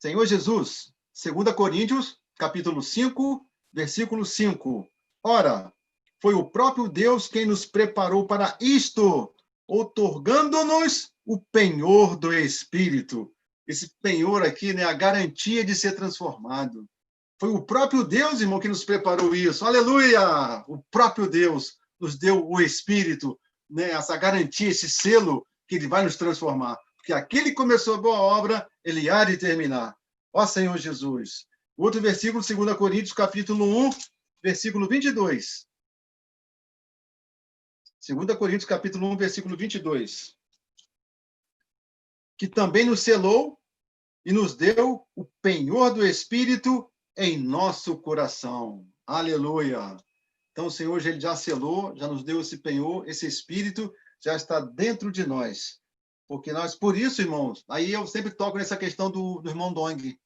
Senhor Jesus, 2 Coríntios, capítulo 5, versículo 5. Ora, foi o próprio Deus quem nos preparou para isto, outorgando-nos o penhor do Espírito. Esse penhor aqui, né, a garantia de ser transformado. Foi o próprio Deus, irmão, que nos preparou isso. Aleluia! O próprio Deus nos deu o Espírito, né, essa garantia, esse selo que ele vai nos transformar. Porque aquele que começou a boa obra, ele há de terminar. Ó Senhor Jesus. Outro versículo, 2 Coríntios, capítulo 1, versículo 22. 2 Coríntios, capítulo 1, versículo 22. Que também nos selou e nos deu o penhor do Espírito em nosso coração. Aleluia! Então, o Senhor ele já selou, já nos deu esse penhor, esse Espírito já está dentro de nós. Porque nós, por isso, irmãos, aí eu sempre toco nessa questão do irmão Dong.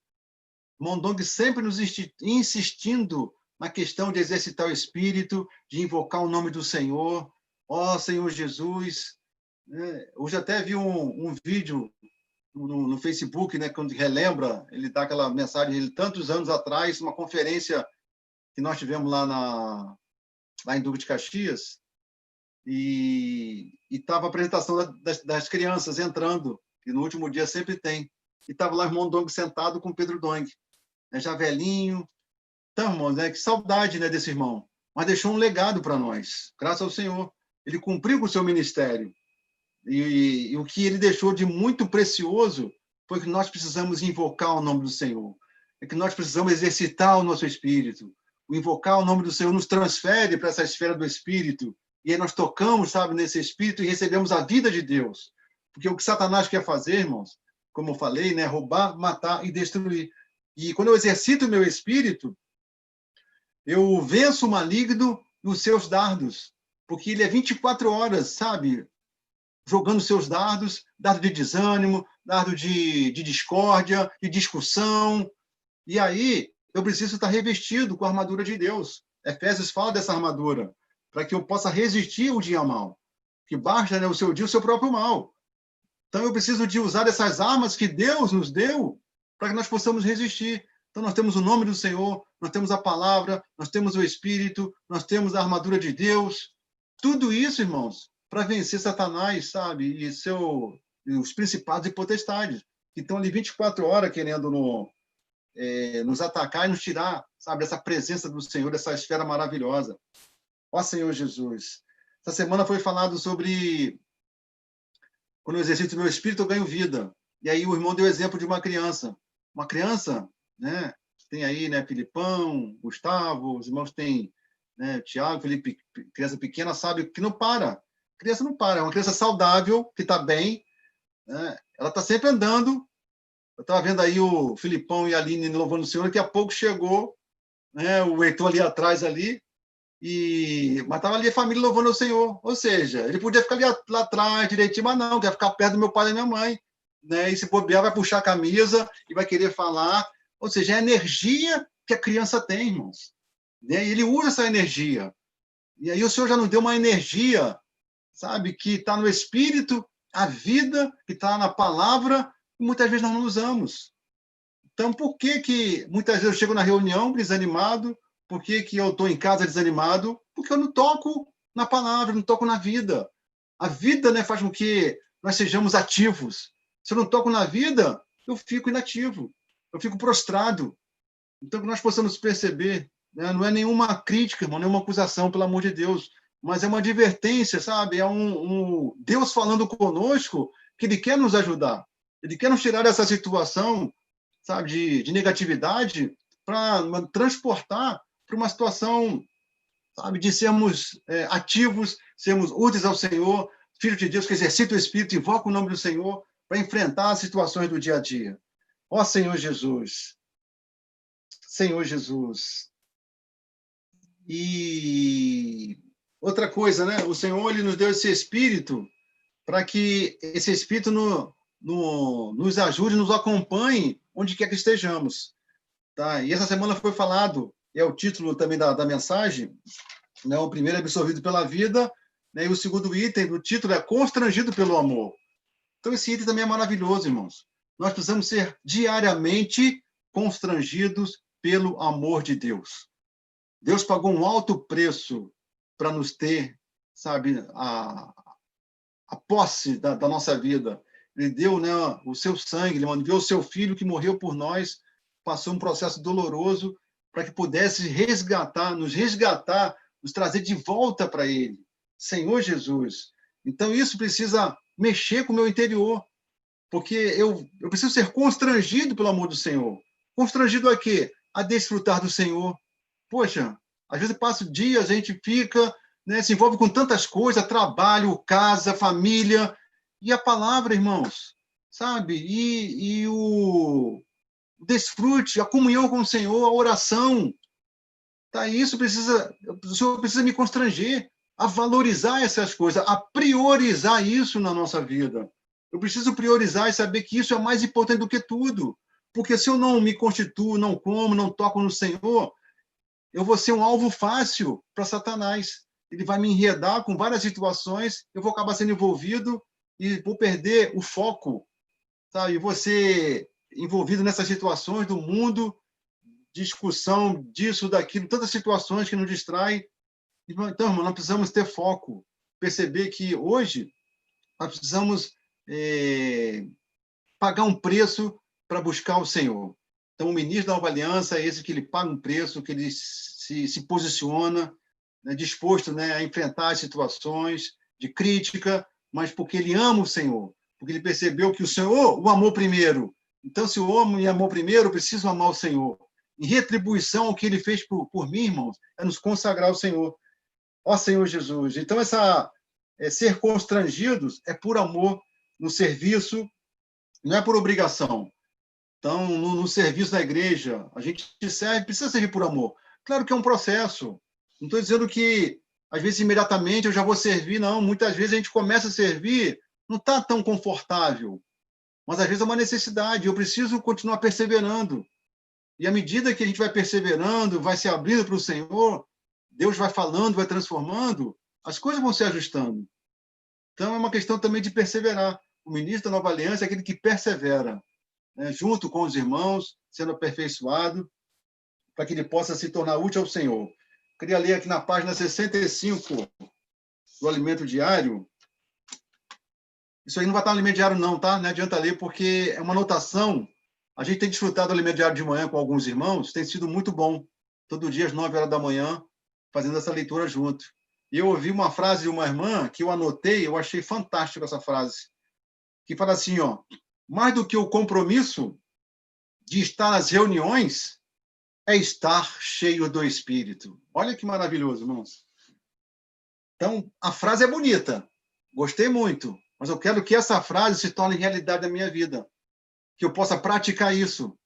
O irmão Dong sempre nos insistindo na questão de exercitar o Espírito, de invocar o nome do Senhor. Ó Senhor Jesus. Hoje até vi um vídeo no Facebook, né, quando relembra, ele dá aquela mensagem de tantos anos atrás, uma conferência que nós tivemos lá em Duque de Caxias, e estava a apresentação das crianças entrando, que no último dia sempre tem, e estava lá o irmão Dong sentado com Pedro Dong, já velhinho, Então, irmãos, né, que saudade, né, desse irmão. Mas deixou um legado para nós, graças ao Senhor. Ele cumpriu com o seu ministério. E o que ele deixou de muito precioso foi que nós precisamos invocar o nome do Senhor. É que nós precisamos exercitar o nosso espírito. O invocar o nome do Senhor nos transfere para essa esfera do espírito. E aí nós tocamos, sabe, nesse espírito e recebemos a vida de Deus. Porque o que Satanás quer fazer, irmãos, como eu falei, né, roubar, matar e destruir. E quando eu exercito o meu espírito, eu venço o maligno nos seus dardos. Porque ele é 24 horas, sabe, jogando seus dardos, dardo de desânimo, dardo de discórdia, de discussão. E aí, eu preciso estar revestido com a armadura de Deus. Efésios fala dessa armadura, para que eu possa resistir o dia mal. Que basta, né, o seu dia, o seu próprio mal. Então, eu preciso de usar essas armas que Deus nos deu para que nós possamos resistir. Então, nós temos o nome do Senhor, nós temos a palavra, nós temos o Espírito, nós temos a armadura de Deus. Tudo isso, irmãos, para vencer Satanás, sabe? E os principados e potestades, que estão ali 24 horas querendo nos atacar e nos tirar, sabe? Essa presença do Senhor, essa esfera maravilhosa. Ó Senhor Jesus. Essa semana foi falado sobre quando eu exercito o meu espírito, eu ganho vida. E aí o irmão deu exemplo de uma criança. Uma criança, né? Tem aí, né, Filipão, Gustavo, os irmãos têm, né, Tiago, Felipe, criança pequena, sabe que não para. Criança não para, é uma criança saudável, que está bem, né? Ela está sempre andando. Eu estava vendo aí o Filipão e a Aline louvando o Senhor, daqui a pouco chegou, né, o Heitor ali atrás, ali, mas estava ali a família louvando o Senhor. Ou seja, ele podia ficar ali lá atrás, direitinho, mas não, quer ficar perto do meu pai e da minha mãe. Né? E se bobear, vai puxar a camisa e vai querer falar. Ou seja, é a energia que a criança tem, irmãos. Né? E ele usa essa energia. E aí o Senhor já nos deu uma energia, sabe, que está no Espírito, a vida que está na palavra, e muitas vezes nós não usamos. Então, por que muitas vezes eu chego na reunião desanimado? Por que eu estou em casa desanimado? Porque eu não toco na palavra, não toco na vida. A vida, né, faz com que nós sejamos ativos. Se eu não toco na vida, eu fico inativo, eu fico prostrado. Então, que nós possamos perceber, né, não é nenhuma crítica, irmão, nenhuma acusação, pelo amor de Deus, mas é uma advertência, sabe? É um Deus falando conosco que Ele quer nos ajudar. Ele quer nos tirar dessa situação, sabe, de negatividade, para transportar para uma situação, sabe, de sermos ativos, sermos úteis ao Senhor, filho de Deus que exercita o Espírito, invoca o nome do Senhor para enfrentar as situações do dia a dia. Ó Senhor Jesus. Senhor Jesus. E outra coisa, né? O Senhor ele nos deu esse Espírito para que esse Espírito nos ajude, nos acompanhe onde quer que estejamos. Tá? E essa semana foi falado, é o título também da mensagem, né? O primeiro é absorvido pela vida, né? E o segundo item do título é constrangido pelo amor. Então esse item também é maravilhoso, irmãos. Nós precisamos ser diariamente constrangidos pelo amor de Deus. Deus pagou um alto preço para nos ter, sabe, a posse da nossa vida. Ele deu, né, o seu sangue, ele enviou o seu filho que morreu por nós, passou um processo doloroso para que pudesse nos resgatar, nos trazer de volta para ele. Senhor Jesus. Então, isso precisa mexer com o meu interior, porque eu preciso ser constrangido pelo amor do Senhor. Constrangido a quê? A desfrutar do Senhor. Poxa, às vezes passa o dia, a gente fica, né, se envolve com tantas coisas, trabalho, casa, família, e a palavra, irmãos, sabe? E o desfrute, a comunhão com o Senhor, a oração. Tá? Isso o Senhor precisa me constranger a valorizar essas coisas, a priorizar isso na nossa vida. Eu preciso priorizar e saber que isso é mais importante do que tudo. Porque se eu não me constituo, não como, não toco no Senhor, eu vou ser um alvo fácil para Satanás. Ele vai me enredar com várias situações, eu vou acabar sendo envolvido e vou perder o foco, sabe? Vou ser envolvido nessas situações do mundo, discussão disso, daquilo, tantas situações que nos distraem. Então, irmão, nós precisamos ter foco, perceber que hoje nós precisamos pagar um preço para buscar o Senhor. Então, o ministro da Nova Aliança é esse que ele paga um preço, que ele se posiciona, né, disposto, né, a enfrentar as situações de crítica, mas porque ele ama o Senhor, porque ele percebeu que o Senhor o amou primeiro. Então, se o homem me amou primeiro, eu preciso amar o Senhor. Em retribuição ao que ele fez por mim, irmãos, é nos consagrar ao Senhor. Ó Senhor Jesus. Então, ser constrangidos é por amor no serviço, não é por obrigação. Então, no serviço da igreja, a gente precisa servir por amor. Claro que é um processo. Não estou dizendo que, às vezes, imediatamente eu já vou servir, não. Muitas vezes a gente começa a servir, não está tão confortável. Mas, às vezes, é uma necessidade. Eu preciso continuar perseverando. E, à medida que a gente vai perseverando, vai se abrindo para o Senhor, Deus vai falando, vai transformando, as coisas vão se ajustando. Então, é uma questão também de perseverar. O ministro da Nova Aliança é aquele que persevera, né, junto com os irmãos, sendo aperfeiçoado, para que ele possa se tornar útil ao Senhor. Queria ler aqui na página 65 do Alimento Diário. Isso aí não vai estar no Alimento Diário, não, tá? Não adianta ler, porque é uma anotação. A gente tem desfrutado do Alimento Diário de manhã com alguns irmãos, tem sido muito bom. Todo dia, às 9 horas da manhã, fazendo essa leitura junto. E eu ouvi uma frase de uma irmã que eu anotei, eu achei fantástica essa frase, que fala assim, ó, mais do que o compromisso de estar nas reuniões, é estar cheio do Espírito. Olha que maravilhoso, irmãos. Então, a frase é bonita, gostei muito, mas eu quero que essa frase se torne realidade na minha vida, que eu possa praticar isso.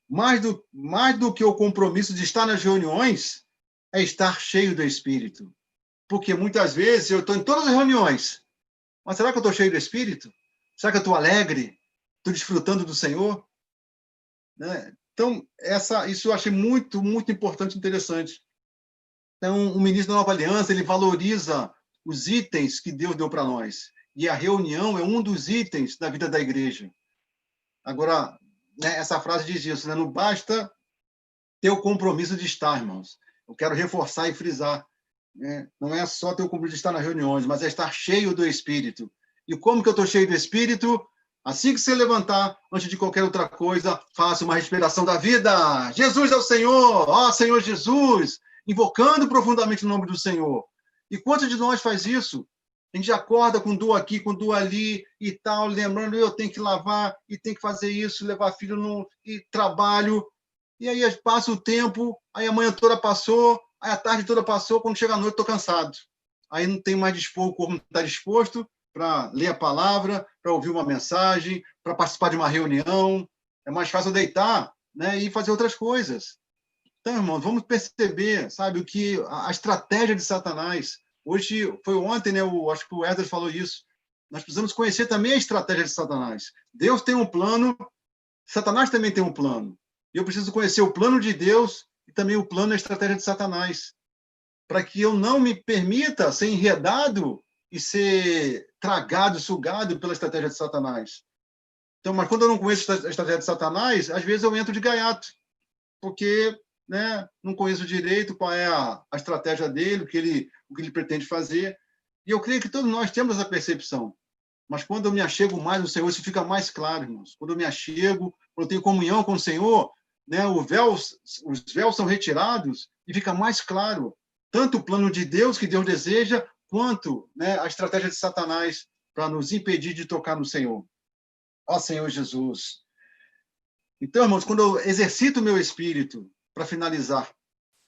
Mais do que o compromisso de estar nas reuniões, é estar cheio do Espírito. Porque muitas vezes eu estou em todas as reuniões, mas será que eu estou cheio do Espírito? Será que eu estou alegre? Estou desfrutando do Senhor? Né? Então, isso eu achei muito, muito importante e interessante. Então, o ministro da Nova Aliança, ele valoriza os itens que Deus deu para nós. E a reunião é um dos itens da vida da igreja. Agora, né, essa frase diz isso, né? Não basta ter o compromisso de estar, irmãos. Eu quero reforçar e frisar. Né? Não é só ter o compromisso de estar nas reuniões, mas é estar cheio do Espírito. E como que eu estou cheio do Espírito? Assim que você levantar, antes de qualquer outra coisa, faça uma respiração da vida. Jesus é o Senhor! Ó Senhor Jesus! Invocando profundamente o nome do Senhor. E quantos de nós faz isso? A gente acorda com dor aqui, com dor ali e tal, lembrando, eu tenho que lavar e tenho que fazer isso, levar filho no e trabalho. E aí passa o tempo, aí a manhã toda passou, aí a tarde toda passou, quando chega a noite estou cansado. Aí não tem mais o corpo não está disposto para ler a palavra, para ouvir uma mensagem, para participar de uma reunião. É mais fácil deitar, né, e fazer outras coisas. Então, irmãos, vamos perceber, sabe, o que a estratégia de Satanás. Hoje, foi ontem, né, acho que o Edson falou isso. Nós precisamos conhecer também a estratégia de Satanás. Deus tem um plano, Satanás também tem um plano. E eu preciso conhecer o plano de Deus e também o plano e a estratégia de Satanás, para que eu não me permita ser enredado e ser tragado, sugado pela estratégia de Satanás. Então, mas quando eu não conheço a estratégia de Satanás, às vezes eu entro de gaiato, porque, né, não conheço direito qual é a estratégia dele, o que ele pretende fazer. E eu creio que todos nós temos essa percepção. Mas quando eu me achego mais no Senhor, isso fica mais claro, irmãos. Quando eu me achego, quando eu tenho comunhão com o Senhor, né, os véus são retirados e fica mais claro tanto o plano de Deus, que Deus deseja, quanto, né, a estratégia de Satanás para nos impedir de tocar no Senhor. Ó Senhor Jesus. Então, irmãos, quando eu exercito o meu espírito, para finalizar,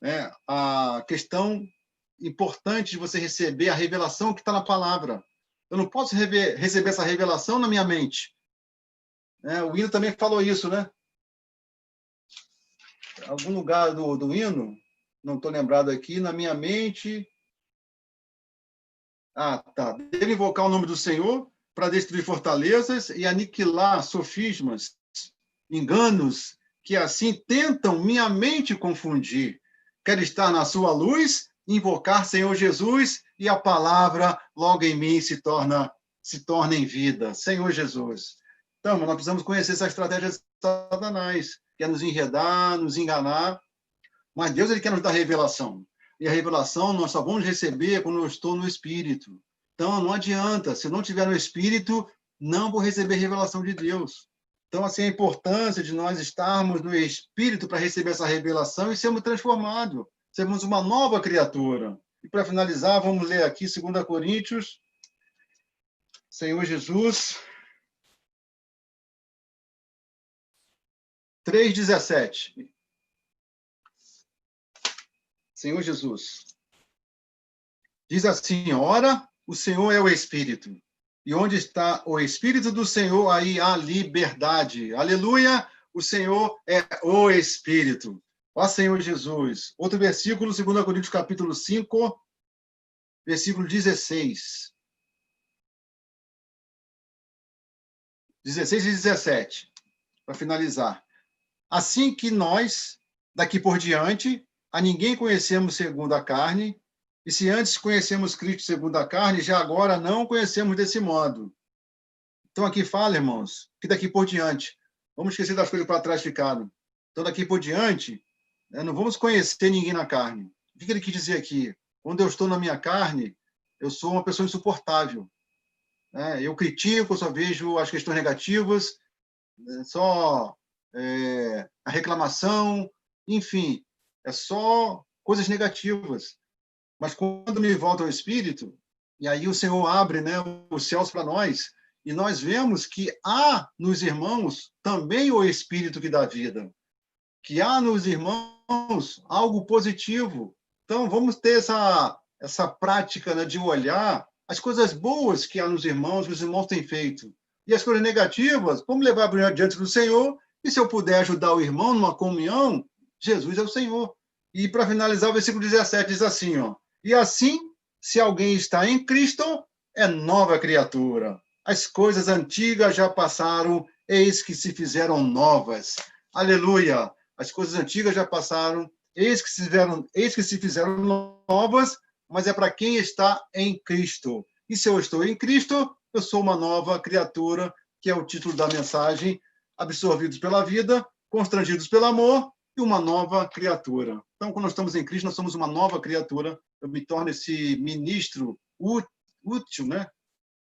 né, a questão importante de você receber a revelação que está na palavra. Eu não posso receber essa revelação na minha mente. O hino também falou isso, né? Algum lugar do hino, não estou lembrado aqui, na minha mente. Tá. Devo invocar o nome do Senhor para destruir fortalezas e aniquilar sofismas, enganos, que assim tentam minha mente confundir. Quero estar na sua luz, invocar Senhor Jesus, e a palavra logo em mim se torna em vida. Senhor Jesus. Então, nós precisamos conhecer essa estratégia de Satanás, que é nos enredar, nos enganar, mas Deus ele quer nos dar revelação. E a revelação nós só vamos receber quando eu estou no Espírito. Então, não adianta. Se eu não estiver no Espírito, não vou receber revelação de Deus. Então, assim, a importância de nós estarmos no Espírito para receber essa revelação e sermos transformados, sermos uma nova criatura. E para finalizar, vamos ler aqui 2 Coríntios, Senhor Jesus, 3,17. Senhor Jesus. Diz assim: ora, o Senhor é o Espírito. E onde está o Espírito do Senhor, aí há liberdade. Aleluia! O Senhor é o Espírito. Ó Senhor Jesus. Outro versículo, 2 Coríntios capítulo 5, versículo 16. 16 e 17, para finalizar. Assim que nós, daqui por diante, a ninguém conhecemos segundo a carne, e se antes conhecemos Cristo segundo a carne, já agora não conhecemos desse modo. Então aqui fala, irmãos, que daqui por diante, vamos esquecer das coisas para trás ficaram. Então daqui por diante, não vamos conhecer ninguém na carne. O que ele quis dizer aqui? Quando eu estou na minha carne, eu sou uma pessoa insuportável. Eu critico, só vejo as questões negativas, só a reclamação, enfim, é só coisas negativas. Mas quando me volta ao Espírito, e aí o Senhor abre, né, os céus para nós, e nós vemos que há nos irmãos também o Espírito que dá vida, que há nos irmãos algo positivo. Então, vamos ter essa prática, né, de olhar as coisas boas que há nos irmãos, que os irmãos têm feito. E as coisas negativas, vamos levar diante do Senhor, e se eu puder ajudar o irmão numa comunhão, Jesus é o Senhor. E para finalizar, o versículo 17 diz assim, ó: e assim, se alguém está em Cristo, é nova criatura. As coisas antigas já passaram, eis que se fizeram novas. Aleluia! As coisas antigas já passaram, eis que se fizeram novas, mas é para quem está em Cristo. E se eu estou em Cristo, eu sou uma nova criatura, que é o título da mensagem, absorvidos pela vida, constrangidos pelo amor e uma nova criatura. Então, quando nós estamos em Cristo, nós somos uma nova criatura. Eu me torno esse ministro útil, né?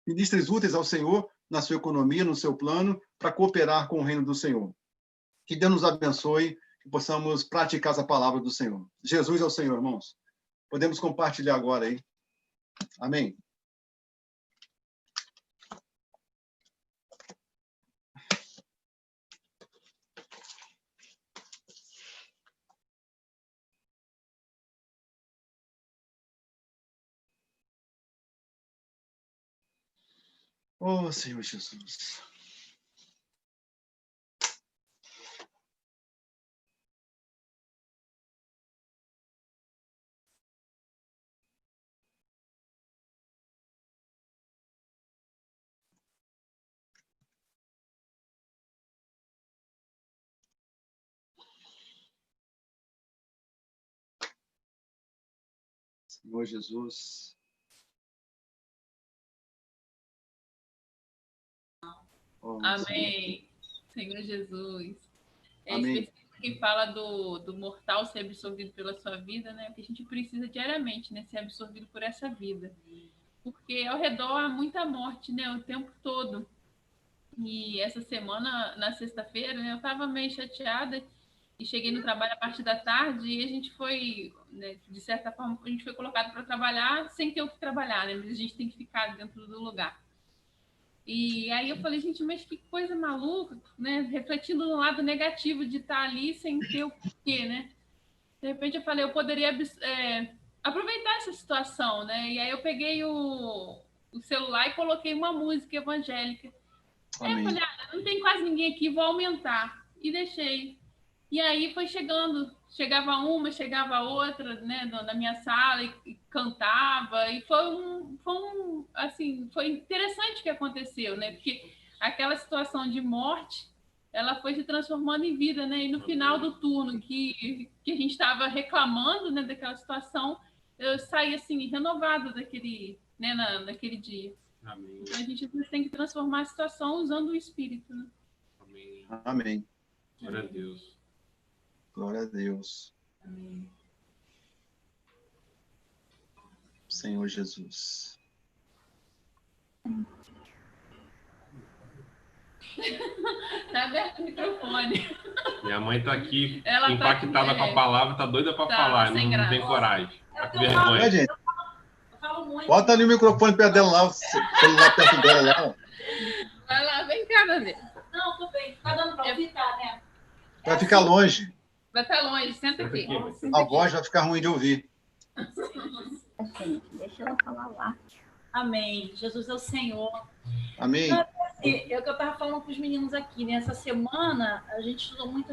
Ministros úteis ao Senhor na sua economia, no seu plano, para cooperar com o reino do Senhor. Que Deus nos abençoe, que possamos praticar essa palavra do Senhor. Jesus é o Senhor, irmãos. Podemos compartilhar agora aí. Amém. Oh, Senhor Jesus. Senhor Jesus. Oh, Amém. Senhor Jesus. Esse Amém. versículo que fala do mortal ser absorvido pela sua vida, né? Porque a gente precisa diariamente, né, ser absorvido por essa vida. Porque ao redor há muita morte, né? O tempo todo. E essa semana, na sexta-feira, né, eu estava meio chateada e cheguei no trabalho a partir da tarde e a gente foi, né, de certa forma, a gente foi colocado para trabalhar sem ter o que trabalhar, né? Mas a gente tem que ficar dentro do lugar. E aí eu falei, gente, mas que coisa maluca, né? Refletindo no lado negativo de estar ali sem ter o porquê, né? De repente eu falei, eu poderia aproveitar essa situação, né? E aí eu peguei o celular e coloquei uma música evangélica. Aí eu Amém. falei, não tem quase ninguém aqui, vou aumentar. E deixei. E aí foi chegava uma, chegava outra, né, na minha sala e cantava, e foi interessante o que aconteceu, né, porque aquela situação de morte, ela foi se transformando em vida, né, e no final do turno que a gente estava reclamando, né, daquela situação, eu saí, assim, renovada né, naquele dia. Amém. Então a gente tem que transformar a situação usando o Espírito, né? Amém. Amém. Glória a Deus. Glória a Deus. Amém. Senhor Jesus. tá aberto o microfone. Minha mãe tá aqui Ela tá impactada com a palavra, tá doida pra Tá, falar, sem não tem graça. coragem. É Tá o com que eu falo, É, vergonha. gente, eu falo muito. bota ali o microfone perto dela lá, o celular perto dela lá. Vai lá, vem cá, bebê. Não, tô bem. Tá dando pra ouvir, tá, né? Vai ficar longe. Vai estar longe, senta aqui. Senta aqui. Senta A aqui. voz vai ficar ruim de ouvir. Deixa ela falar lá. Amém. Jesus é o Senhor. Amém? É o que eu estava falando com os meninos aqui, né? Essa semana a gente estudou muito,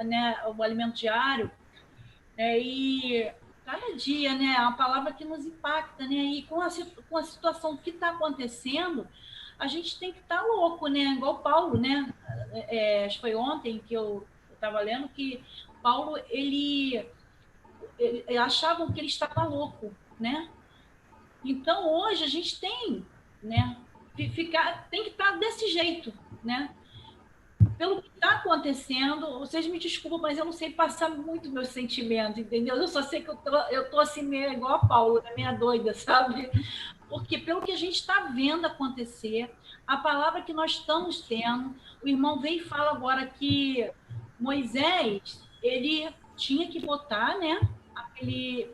né, o alimento diário, e cada dia, né, é uma palavra que nos impacta, né? E com a situação que está acontecendo, a gente tem que estar louco, né? Igual Paulo, né? Acho que foi ontem que eu estava lendo que Paulo, ele achavam que ele estava louco, né? Então, hoje, a gente tem, né? Tem que estar desse jeito, né? Pelo que está acontecendo, vocês me desculpam, mas eu não sei passar muito meus sentimentos, entendeu? Eu só sei que eu tô assim, meio igual a Paula, meio doida, sabe? Porque pelo que a gente está vendo acontecer, a palavra que nós estamos tendo, o irmão veio e fala agora que Moisés, ele tinha que botar, né?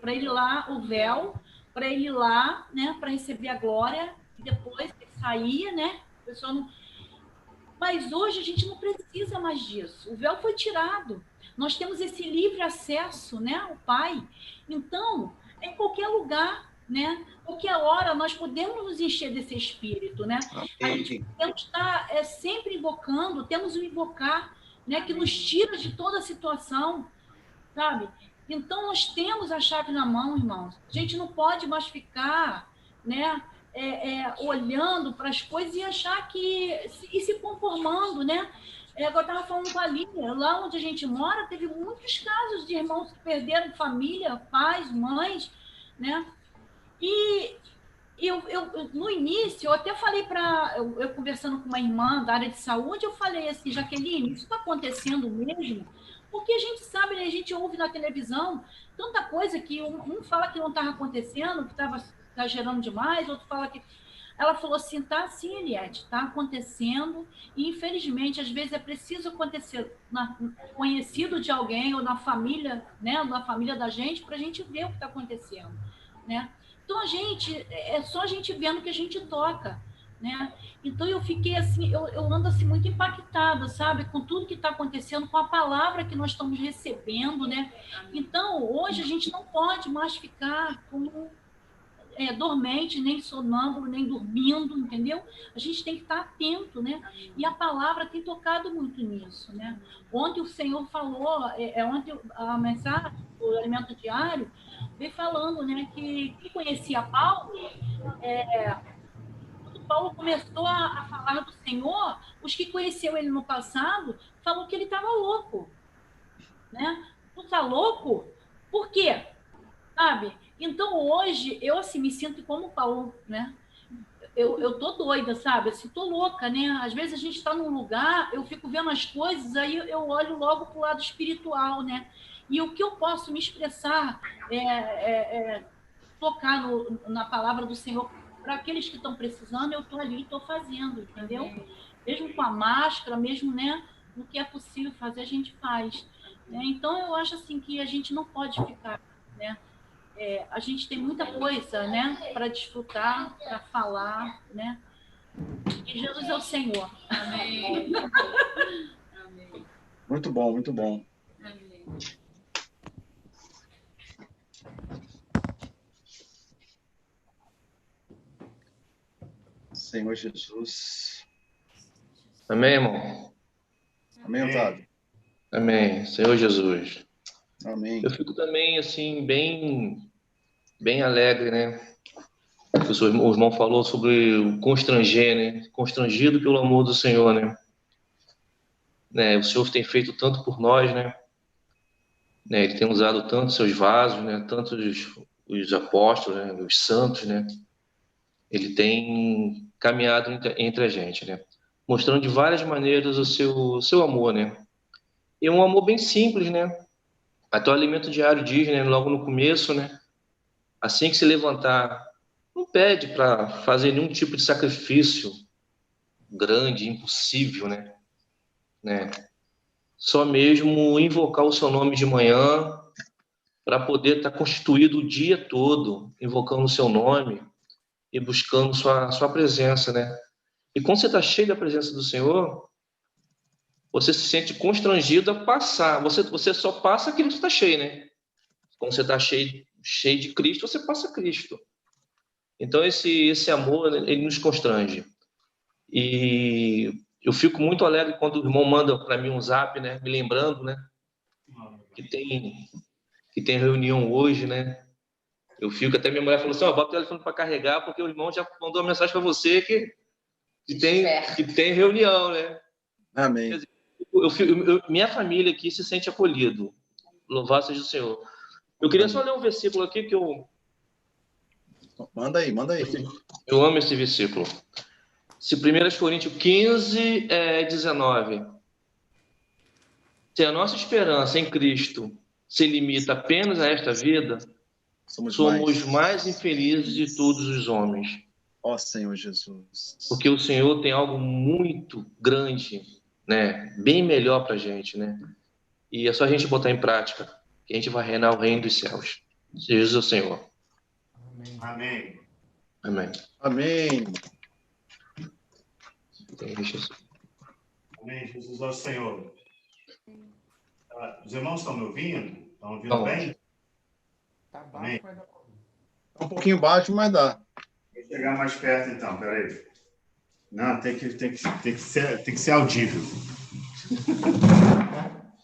Para ele lá o véu, para ele ir lá, né? Para receber a glória, e depois ele saía, né? A pessoa não... Mas hoje a gente não precisa mais disso. O véu foi tirado. Nós temos esse livre acesso, né, ao Pai. Então, em qualquer lugar, né, qualquer hora, nós podemos nos encher desse espírito, né? A gente temos que estar sempre invocando, temos o invocar, né, que nos tira de toda a situação, sabe? Então, nós temos a chave na mão, irmãos. A gente não pode mais ficar, né, olhando para as coisas e achar que... E se conformando, né? Eu estava falando com a Línia, lá onde a gente mora, teve muitos casos de irmãos que perderam família, pais, mães, né? E no início, eu até falei para... Eu conversando com uma irmã da área de saúde, eu falei assim, Jaqueline, isso está acontecendo mesmo? Porque a gente sabe, né, a gente ouve na televisão tanta coisa que um fala que não estava acontecendo, que estava exagerando demais, outro fala que... Ela falou assim, tá assim, Eliette, está acontecendo, e infelizmente, às vezes é preciso acontecer conhecido de alguém, ou na família, né, na família da gente, para a gente ver o que está acontecendo, né? Então, é só a gente vendo que a gente toca, né? Então, eu fiquei assim, eu ando assim muito impactada, sabe? Com tudo que está acontecendo, com a palavra que nós estamos recebendo, né? Então, hoje a gente não pode mais ficar como dormente, nem sonâmbulo, nem dormindo, entendeu? A gente tem que estar atento, né? E a palavra tem tocado muito nisso, né? Ontem o Senhor falou, ontem a mensagem, o alimento diário, veio falando, né, que quem conhecia Paulo, quando Paulo começou a falar do Senhor, os que conheceu ele no passado, falou que ele estava louco, né? Tu tá louco? Por quê? Sabe? Então, hoje, eu, assim, me sinto como Paulo, né? Eu tô doida, sabe? Assim, tô louca, né? Às vezes a gente está num lugar, eu fico vendo as coisas, aí eu olho logo pro lado espiritual, né? E o que eu posso me expressar, tocar na palavra do Senhor para aqueles que estão precisando, eu tô ali, tô fazendo, entendeu? Mesmo com a máscara, mesmo, né? No que é possível fazer, a gente faz. Né? Então, eu acho, assim, que a gente não pode ficar, né? A gente tem muita coisa, né, para desfrutar, para falar, né? E Jesus é o Senhor. Amém. Amém. Muito bom, muito bom. Amém. Senhor Jesus. Amém, irmão? Amém, Otávio? Amém. Senhor Jesus. Amém. Eu fico também, assim, bem alegre, né? O irmão falou sobre o constranger, né? Constrangido pelo amor do Senhor, né? O Senhor tem feito tanto por nós, né? Ele tem usado tanto seus vasos, né? Tanto os apóstolos, né? Os santos, né? Ele tem caminhado entre a gente, né? Mostrando de várias maneiras o seu amor, né? E um amor bem simples, né? Até o alimento diário diz, né? Logo no começo, né? Assim que se levantar, não pede para fazer nenhum tipo de sacrifício grande, impossível, né? né? Só mesmo invocar o seu nome de manhã para poder estar constituído o dia todo, invocando o seu nome e buscando sua presença, né? E quando você está cheio da presença do Senhor, você se sente constrangido a passar. Você só passa aquilo que está cheio, né? Quando você está cheio de Cristo, você passa Cristo. Então, esse amor, ele nos constrange. E eu fico muito alegre quando o irmão manda para mim um zap, né? Me lembrando, né? Que tem reunião hoje, né? Eu fico, até minha mulher falou assim, bota o telefone para carregar, porque o irmão já mandou uma mensagem para você que tem reunião, né? Amém. Quer dizer, minha família aqui se sente acolhido. Louvado seja o Senhor. Eu queria só ler um versículo aqui que eu... Manda aí. Eu amo esse versículo. Se 1 Coríntios 15, 19. Se a nossa esperança em Cristo se limita apenas a esta vida, somos mais infelizes de todos os homens. Ó Senhor Jesus. Porque o Senhor tem algo muito grande, né? Bem melhor para a gente, né? E é só a gente botar em prática que a gente vai reinar o reino dos céus. Jesus é o Senhor. Amém. Amém. Amém. Amém. Jesus é o Senhor. Os irmãos estão me ouvindo? Estão ouvindo bem? Tá baixo, Amém. mas dá pra ouvir. Um pouquinho baixo, mas dá. Vou chegar mais perto, então. Peraí. Não, tem que ser audível.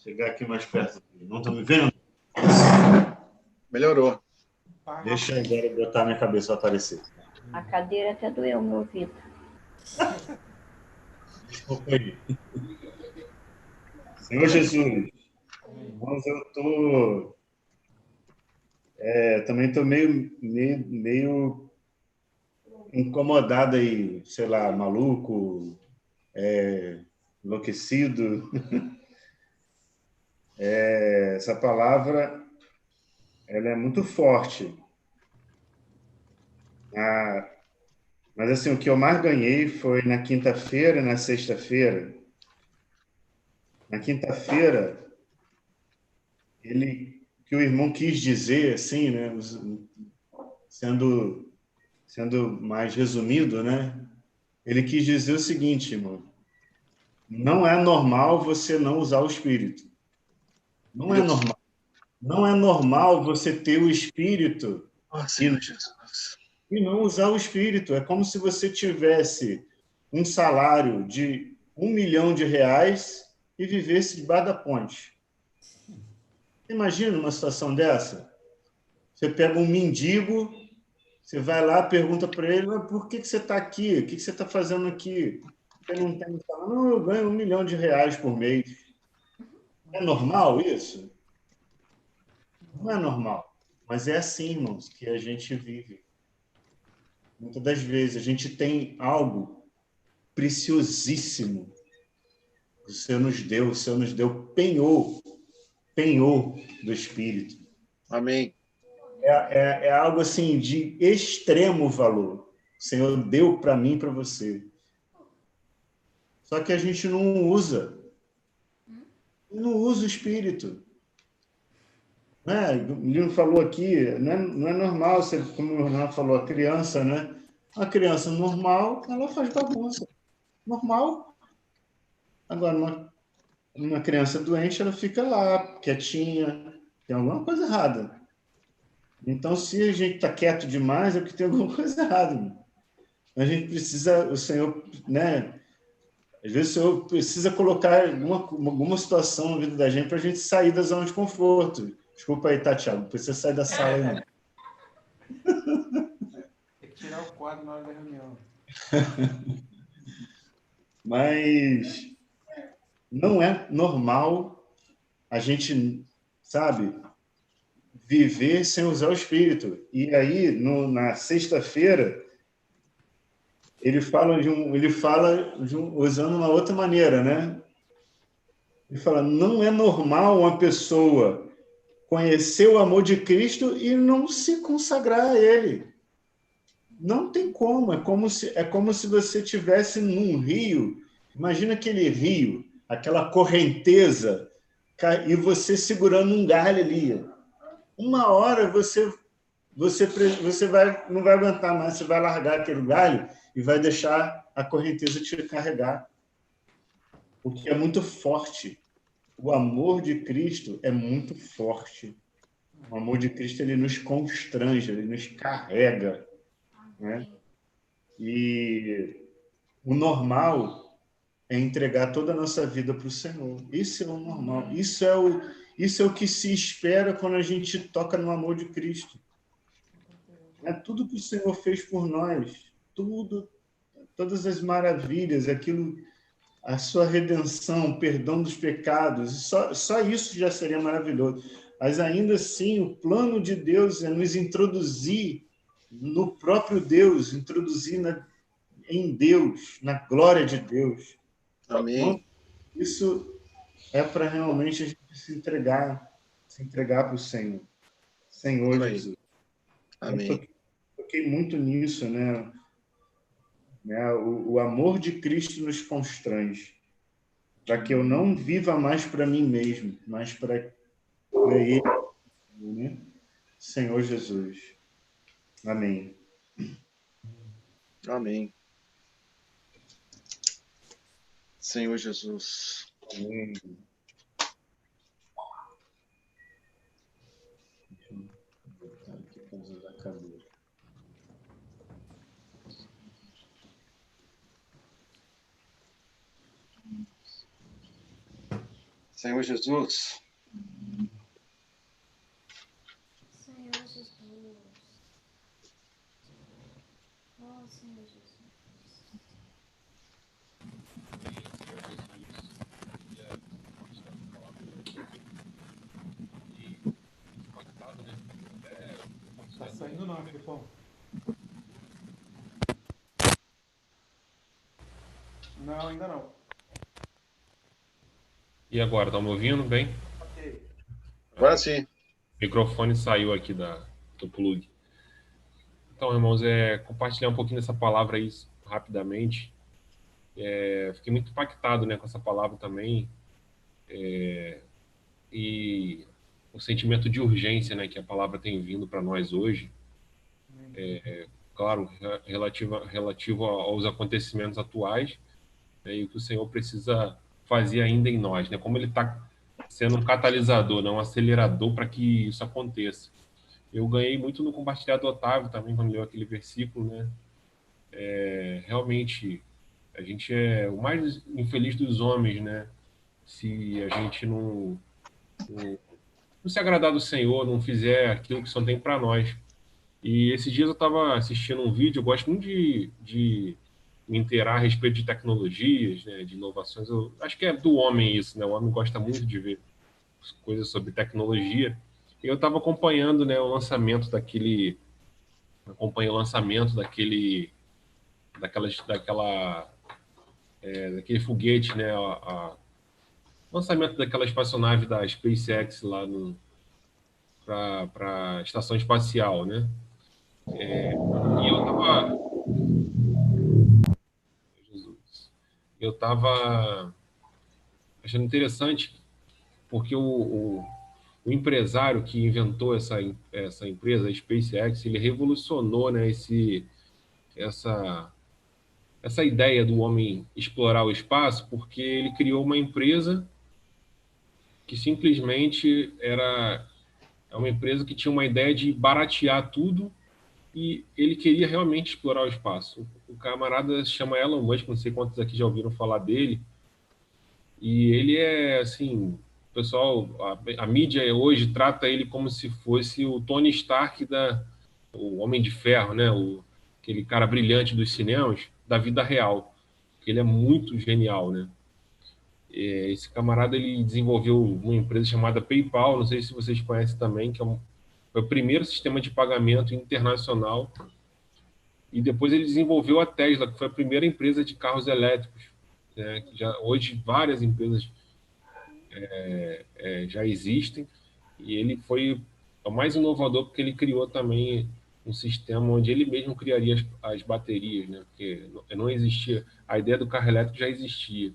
Chegar aqui mais perto. Não estão me vendo? Melhorou. Deixa eu agora botar minha cabeça para aparecer. A cadeira até doeu meu ouvido. Desculpa aí. Senhor Jesus, irmãos, eu também estou meio incomodado aí, sei lá, maluco, enlouquecido. Essa palavra, ela é muito forte. Mas assim, o que eu mais ganhei foi na quinta-feira e na sexta-feira. Na quinta-feira, que o irmão quis dizer, assim, né, sendo mais resumido, né, ele quis dizer o seguinte, irmão: não é normal você não usar o Espírito. Não é normal. Não é normal você ter o Espírito e não usar o Espírito. É como se você tivesse um salário de R$1 milhão e vivesse debaixo da ponte. Imagina uma situação dessa. Você pega um mendigo, você vai lá, pergunta para ele: por que você está aqui? O que você está fazendo aqui? Você não tem... Não, eu ganho R$1 milhão por mês. É normal isso? Não é normal. Mas é assim, irmãos, que a gente vive. Muitas das vezes a gente tem algo preciosíssimo que o Senhor nos deu penhor do Espírito. Amém. É algo assim de extremo valor. O Senhor deu para mim e para você. Só que a gente não usa. Não usa o Espírito. Né? O Lino falou aqui, não é normal, como o Renan falou, a criança, né? A criança normal, ela faz bagunça. Normal. Agora, uma criança doente, ela fica lá, quietinha, tem alguma coisa errada. Então, se a gente está quieto demais, é porque tem alguma coisa errada. A gente precisa, o Senhor, né? Às vezes o Senhor precisa colocar alguma situação na vida da gente para a gente sair da zona de conforto. Desculpa aí, tá, Thiago? Precisa sair da sala aí, não. Tem que tirar o quadro na hora da reunião. Mas não é normal a gente, sabe, viver sem usar o Espírito. E aí, na sexta-feira, ele fala usando uma outra maneira, né? Ele fala: não é normal uma pessoa conhecer o amor de Cristo e não se consagrar a Ele. Não tem como. É como se você estivesse num rio. Imagina aquele rio. aquela correnteza e você segurando um galho ali. Uma hora você não vai aguentar mais, você vai largar aquele galho e vai deixar a correnteza te carregar. Porque é muito forte. O amor de Cristo é muito forte. O amor de Cristo, ele nos constrange, ele nos carrega, né? E o normal é entregar toda a nossa vida para o Senhor. Isso é o normal. Isso é o que se espera quando a gente toca no amor de Cristo. É tudo que o Senhor fez por nós, tudo, todas as maravilhas, aquilo, a sua redenção, o perdão dos pecados, só isso já seria maravilhoso. Mas ainda assim, o plano de Deus é nos introduzir no próprio Deus, introduzir em Deus, na glória de Deus. Amém. Então, isso é para realmente a gente se entregar para o Senhor. Senhor Jesus. Amém. Eu toquei muito nisso, né? O amor de Cristo nos constrange, para que eu não viva mais para mim mesmo, mas para Ele, né? Senhor Jesus. Amém. Amém. Senhor Jesus. Amém. Deixa eu botar aqui para usar a cadeira. Senhor Jesus. Senhor Jesus. Oh, Senhor Jesus. Tá saindo não, Filipão. Não, ainda não. E agora, estão me ouvindo bem? Ok. Agora sim. O microfone saiu aqui do plug. Então, irmãos, compartilhar um pouquinho dessa palavra aí rapidamente. Fiquei muito impactado, né, com essa palavra também. E o sentimento de urgência, né, que a palavra tem vindo para nós hoje. Claro, relativo aos acontecimentos atuais, né, e o que o Senhor precisa fazer ainda em nós, né? Como Ele está sendo um catalisador, não um acelerador para que isso aconteça. Eu ganhei muito no compartilhado do Otávio também, quando leu aquele versículo, né? Realmente, a gente é o mais infeliz dos homens, né? Se a gente não se agradar do Senhor, não fizer aquilo que o Senhor tem para nós. E esses dias eu estava assistindo um vídeo, eu gosto muito de me inteirar a respeito de tecnologias, né, de inovações. Eu acho que é do homem isso, né? O homem gosta muito de ver coisas sobre tecnologia. E eu estava acompanhando, né, o lançamento daquele daquele foguete, né, lançamento daquela espaçonave da SpaceX lá para a estação espacial, né? E eu tava achando interessante porque o empresário que inventou essa empresa, a SpaceX, ele revolucionou, né, essa ideia do homem explorar o espaço, porque ele criou uma empresa que simplesmente é uma empresa que tinha uma ideia de baratear tudo e ele queria realmente explorar o espaço. O camarada se chama Elon Musk, não sei quantos aqui já ouviram falar dele, e ele é, assim, o pessoal, a mídia hoje trata ele como se fosse o Tony Stark, o Homem de Ferro, né? Aquele cara brilhante dos cinemas, da vida real. Ele é muito genial, né? Esse camarada, ele desenvolveu uma empresa chamada PayPal, não sei se vocês conhecem também, que foi o primeiro sistema de pagamento internacional. E depois ele desenvolveu a Tesla, que foi a primeira empresa de carros elétricos, né? Hoje várias empresas já existem, e ele foi o mais inovador porque ele criou também um sistema onde ele mesmo criaria as baterias, né? Porque não existia, a ideia do carro elétrico já existia.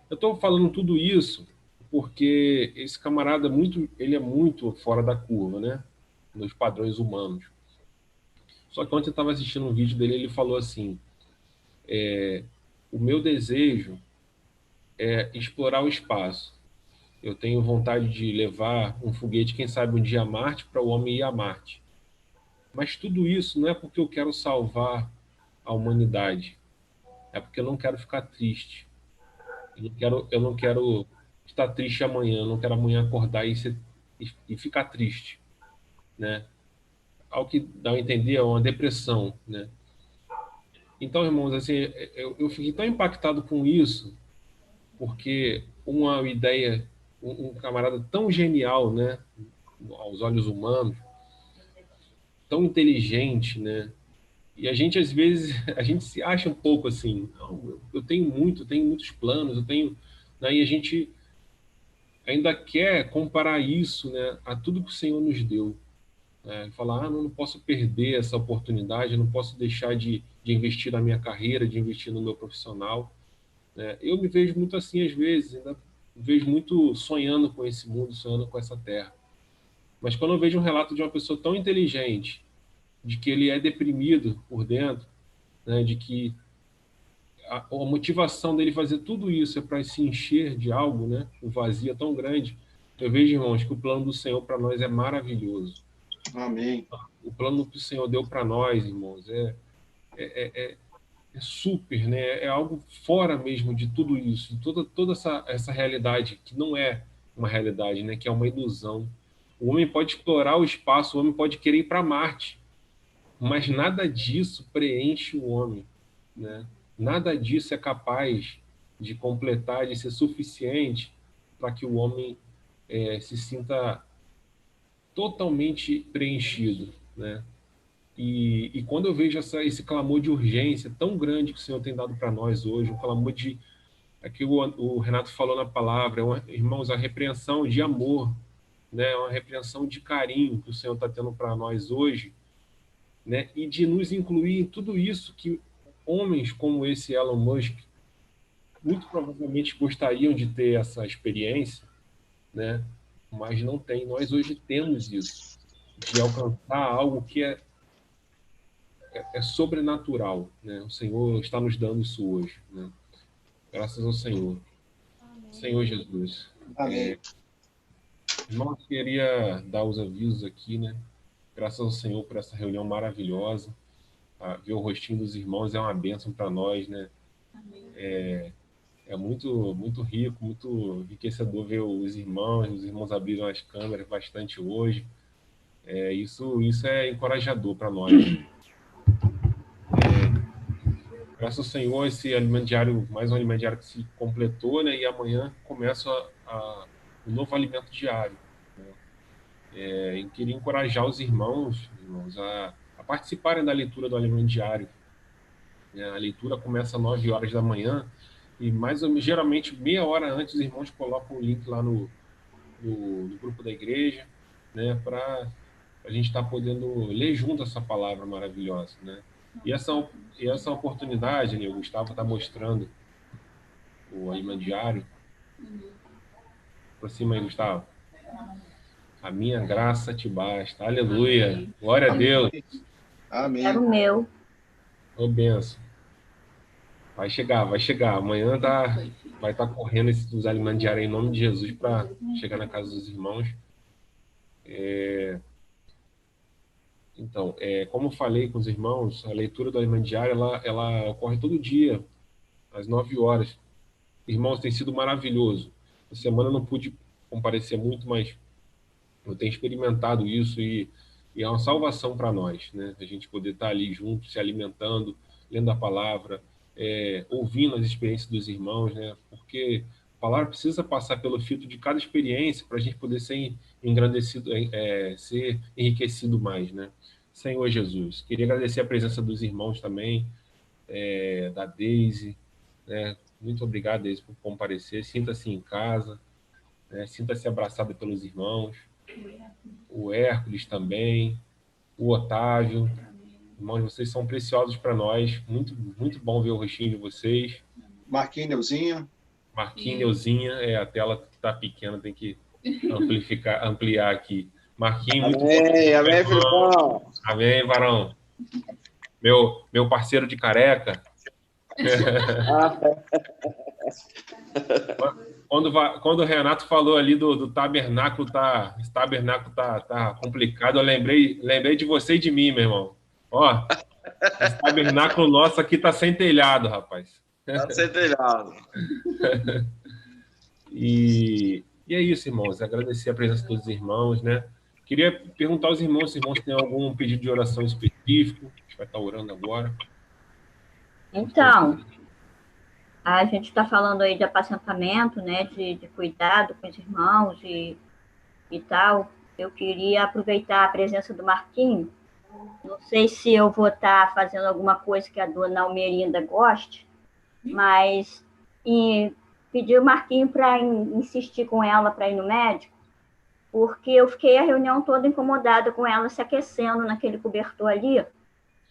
Eu estou falando tudo isso porque esse camarada ele é muito fora da curva, né? Nos padrões humanos. Só que ontem eu estava assistindo um vídeo dele, ele falou assim: o meu desejo é explorar o espaço. Eu tenho vontade de levar um foguete, quem sabe um dia a Marte, para o homem ir a Marte. Mas tudo isso não é porque eu quero salvar a humanidade, é porque eu não quero ficar triste. Eu não quero estar triste amanhã, eu não quero amanhã acordar e ficar triste, né? Ao que dá a entender é uma depressão, né? Então, irmãos, assim, eu fiquei tão impactado com isso, porque uma ideia, um camarada tão genial, né, aos olhos humanos, tão inteligente, né? E a gente às vezes a gente se acha um pouco assim, não, eu tenho muitos planos, eu tenho, né? E a gente ainda quer comparar isso, né, a tudo que o Senhor nos deu, né? Falar, não posso perder essa oportunidade, eu não posso deixar de investir na minha carreira, de investir no meu profissional, né? Eu me vejo muito assim às vezes, ainda me vejo muito sonhando com esse mundo, sonhando com essa terra. Mas quando eu vejo um relato de uma pessoa tão inteligente, de que ele é deprimido por dentro, né, de que a motivação dele fazer tudo isso é para se encher de algo, né, um vazio tão grande, eu vejo, irmãos, que o plano do Senhor para nós é maravilhoso. Amém. O plano que o Senhor deu para nós, irmãos, é super, né? É algo fora mesmo de tudo isso, de toda essa realidade, que não é uma realidade, né? Que é uma ilusão. O homem pode explorar o espaço, o homem pode querer ir para Marte, mas nada disso preenche o homem, né? Nada disso é capaz de completar, de ser suficiente para que o homem se sinta totalmente preenchido, né? E quando eu vejo esse clamor de urgência tão grande que o Senhor tem dado para nós hoje, um clamor de, aqui o Renato falou na palavra, irmãos, a repreensão de amor, né? Uma repreensão de carinho que o Senhor está tendo para nós hoje, né? E de nos incluir em tudo isso que homens como esse Elon Musk muito provavelmente gostariam de ter essa experiência, né? Mas não tem. Nós hoje temos isso, de alcançar algo que é sobrenatural, né? O Senhor está nos dando isso hoje, né? Graças ao Senhor. Amém. Senhor Jesus. Amém. Irmão, eu queria dar os avisos aqui, né? Graças ao Senhor por essa reunião maravilhosa. Ver o rostinho dos irmãos é uma bênção para nós, né? É muito, muito rico, muito enriquecedor ver os irmãos abriram as câmeras bastante hoje. Isso é encorajador para nós. Graças ao Senhor, esse alimento diário, mais um alimento diário que se completou, né? E amanhã começa o novo alimento diário, né? Eu queria encorajar os irmãos a participarem da leitura do alimento diário. A leitura começa às 9 horas da manhã e geralmente meia hora antes os irmãos colocam o link lá no grupo da igreja, né? Para a gente estar podendo ler junto essa palavra maravilhosa, né? E essa oportunidade, né, o Gustavo está mostrando o alimento diário. Aproxima aí, Gustavo. A minha graça te basta. Aleluia. Amém. Glória a Deus. Amém. Era o meu. Ô, benção. Vai chegar. Amanhã vai estar correndo os alimentos diários em nome de Jesus para chegar na casa dos irmãos. Então, como eu falei com os irmãos, a leitura do alimento diário ela ocorre todo dia, às 9 horas. Irmãos, tem sido maravilhoso. Essa semana eu não pude comparecer muito, mas eu tenho experimentado isso e é uma salvação para nós, né? A gente poder estar ali junto, se alimentando, lendo a palavra, ouvindo as experiências dos irmãos, né? Porque a palavra precisa passar pelo filtro de cada experiência para a gente poder ser engrandecido, ser enriquecido mais, né? Senhor Jesus, queria agradecer a presença dos irmãos também, da Deise, né? Muito obrigado, Deise, por comparecer. Sinta-se em casa, né? Sinta-se abraçado pelos irmãos. O Hércules também, o Otávio. Irmãos, vocês são preciosos para nós. Muito, muito bom ver o rostinho de vocês. Marquinhos, Neuzinho. Marquinhos, Neuzinha, a tela que está pequena, tem que ampliar aqui. Marquinhos, muito Amém, bom. amém, Filipão. Amém, varão. Meu parceiro de careca. Quando o Renato falou ali do tabernáculo, esse tabernáculo tá complicado, eu lembrei de você e de mim, meu irmão. Ó, esse tabernáculo nosso aqui tá sem telhado, rapaz. Tá sem telhado. E é isso, irmãos. Agradecer a presença dos irmãos, né? Queria perguntar aos irmãos se irmãos têm algum pedido de oração específico. A gente vai estar orando agora. Então, a gente está falando aí de apacentamento, né? De cuidado com os irmãos e tal. Eu queria aproveitar a presença do Marquinhos. Não sei se eu vou estar fazendo alguma coisa que a dona Almerinda goste, mas pedir o Marquinhos para insistir com ela para ir no médico, porque eu fiquei a reunião toda incomodada com ela se aquecendo naquele cobertor ali,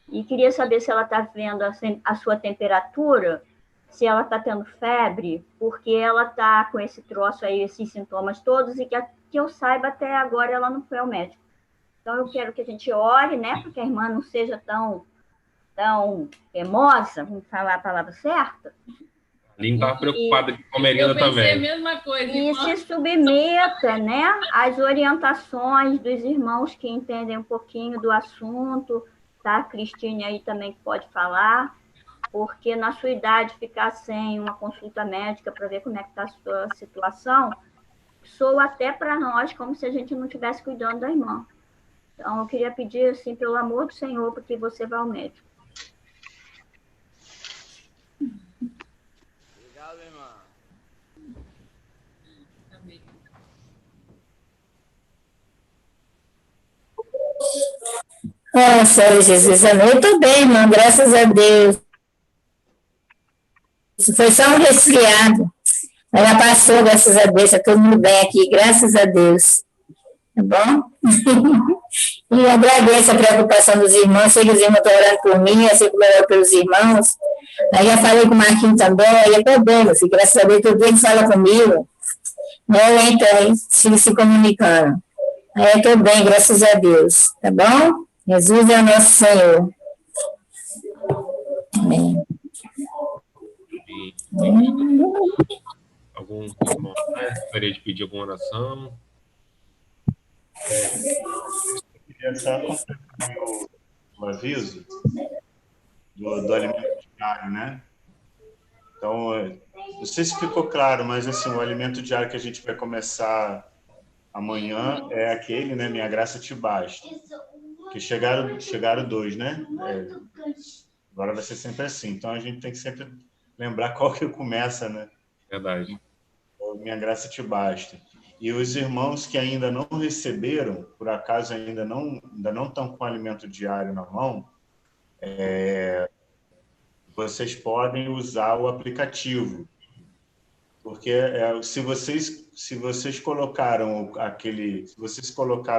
e queria saber se ela está vendo a sua temperatura, se ela está tendo febre, porque ela está com esse troço aí, esses sintomas todos, e que eu saiba, até agora ela não foi ao médico. Então, eu quero que a gente ore, né, para que a irmã não seja tão teimosa, vamos falar a palavra certa. A Aline estava preocupada com a Almerinda também. Eu pensei a mesma coisa. E se submeta, né, às orientações dos irmãos que entendem um pouquinho do assunto, tá? A Cristine aí também pode falar, porque na sua idade ficar sem uma consulta médica para ver como é que está a sua situação, soa até para nós como se a gente não estivesse cuidando da irmã. Então, eu queria pedir, assim, pelo amor do Senhor, porque você vá ao médico. Obrigado, irmã. Amém. Oh, Senhor Jesus, amém. Eu estou bem, irmão, graças a Deus. Isso foi só um resfriado. Ela passou, graças a Deus, está todo mundo bem aqui, graças a Deus. Tá bom? E agradeço a preocupação dos irmãos, sei que os irmãos estão orando por mim, eu sei que eu oro pelos irmãos. Aí já falei com o Marquinhos também, aí eu estou bem, meu filho, graças a Deus, todo dia ele fala comigo, né? Então, se comunicando. Aí eu estou bem, graças a Deus, tá bom? Jesus é o nosso Senhor. Amém. Algum irmão gostaria de pedir alguma oração? Eu queria só completar o aviso do alimento diário, né? Então, não sei se ficou claro, mas assim, o alimento diário que a gente vai começar amanhã é aquele, né? Minha graça te basta. Que chegaram 2, né? Agora vai ser sempre assim. Então, a gente tem que sempre lembrar qual que começa, né? Verdade. Minha graça te basta. E os irmãos que ainda não receberam, por acaso ainda não estão com alimento diário na mão, vocês podem usar o aplicativo. Porque se vocês colocaram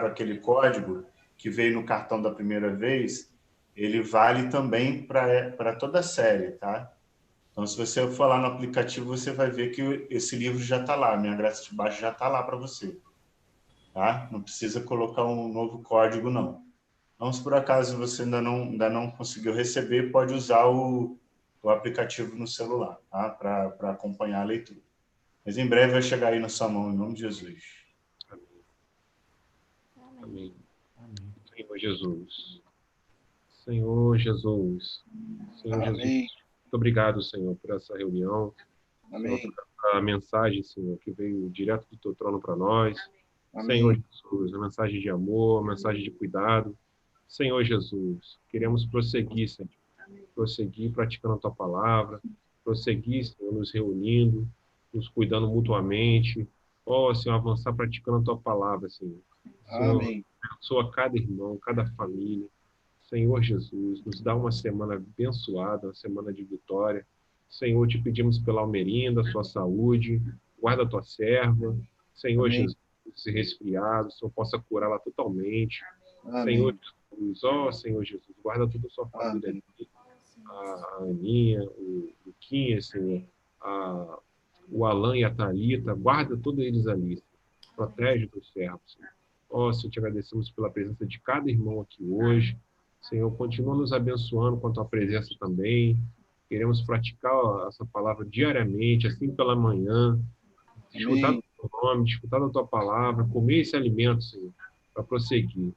aquele código que veio no cartão da primeira vez, ele vale também para toda a série, tá? Então, se você for lá no aplicativo, você vai ver que esse livro já está lá, Minha Graça de Baixo já está lá para você. Tá? Não precisa colocar um novo código, não. Então, se por acaso você ainda não conseguiu receber, pode usar o aplicativo no celular, tá? Para acompanhar a leitura. Mas em breve vai chegar aí na sua mão, em nome de Jesus. Amém. Senhor Jesus. Senhor Jesus. Senhor Jesus. Muito obrigado, Senhor, por essa reunião. Amém. Senhor, por essa mensagem, Senhor, que veio direto do teu trono para nós. Amém. Senhor Jesus, a mensagem de amor, a mensagem de cuidado. Senhor Jesus, queremos prosseguir, Senhor. Prosseguir praticando a tua palavra. Prosseguir, Senhor, nos reunindo, nos cuidando mutuamente. Ó, Senhor, avançar praticando a tua palavra, Senhor. Senhor, Amém. abençoa cada irmão, cada família. Senhor Jesus, nos dá uma semana abençoada, uma semana de vitória. Senhor, te pedimos pela Almerinda, sua saúde, guarda a tua serva. Senhor Amém. Jesus, esse resfriado, o Senhor possa curá-la totalmente. Amém. Senhor Jesus, ó Senhor Jesus, guarda toda a sua família, a Aninha, o Luquinha, Senhor, a o Alan e a Thalita, guarda todos eles ali, protege os teus servos. Ó, Senhor, te agradecemos pela presença de cada irmão aqui hoje. Senhor, continua nos abençoando com a tua presença também. Queremos praticar essa palavra diariamente, assim pela manhã, escutar o teu nome, escutar a tua palavra, comer esse alimento, Senhor, para prosseguir.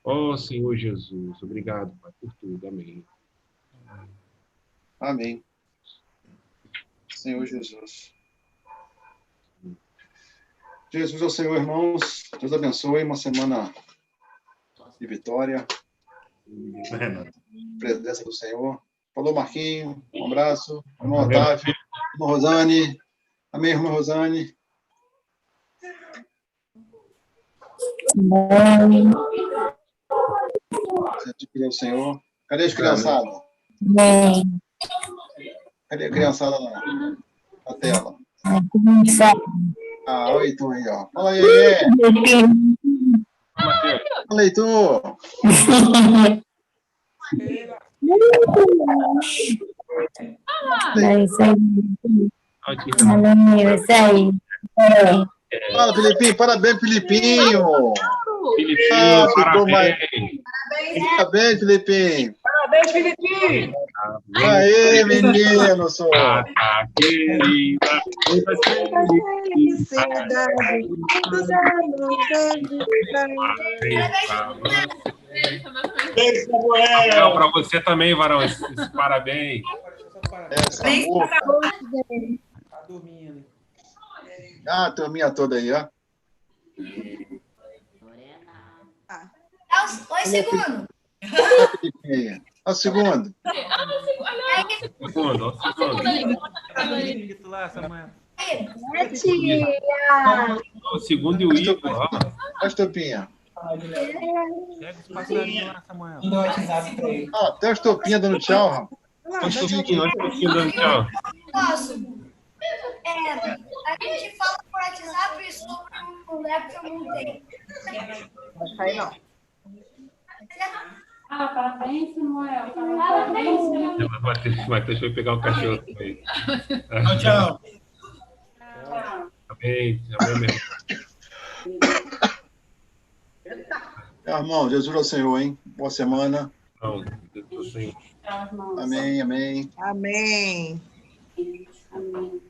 Ó Senhor Jesus, obrigado, Pai, por tudo. Amém. Amém. Senhor Jesus. Jesus é o Senhor, irmãos. Deus abençoe. Uma semana de vitória. Presença do Senhor. Falou, Marquinho. Um abraço. Irmão Otávio. Irmã Rosane. Amém, irmã Rosane. Senhor, Senhor. Cadê as criançadas? Amém. Cadê a criançada na tela? Ah, oi, tu aí, ó. Fala aí, Fala aí, tu. É isso aí. Amém, é isso aí. Fala, Filipinho. Parabéns, Filipinho. Filipinho, parabéns. Parabéns, Filipinho. Parabéns, Filipinho. Aê, menino, sou. Querida. Rafael, para você também, varão, esse parabéns. Tá dormindo. Ah, a turminha toda aí, ó. Oi, segundo. Olha o segundo. Segundo. Lá, Samuel. O segundo e o Igor. Olha as topinhas. Pega os passarinhos lá, Samuel. Ah, até as topinhas dando tchau, rapaz. Olha os topinhos dando tchau. Posso? A gente fala por WhatsApp sobre um lugar que eu não tenho. Não sai, não. Parabéns, Samuel. Parabéns. Matheus foi pegar o cachorro também. Tchau. Amém mesmo. Irmão, Jesus é o Senhor, hein? Boa semana. Não, Jesus é o Senhor. Amém, amém. Amém. Amém.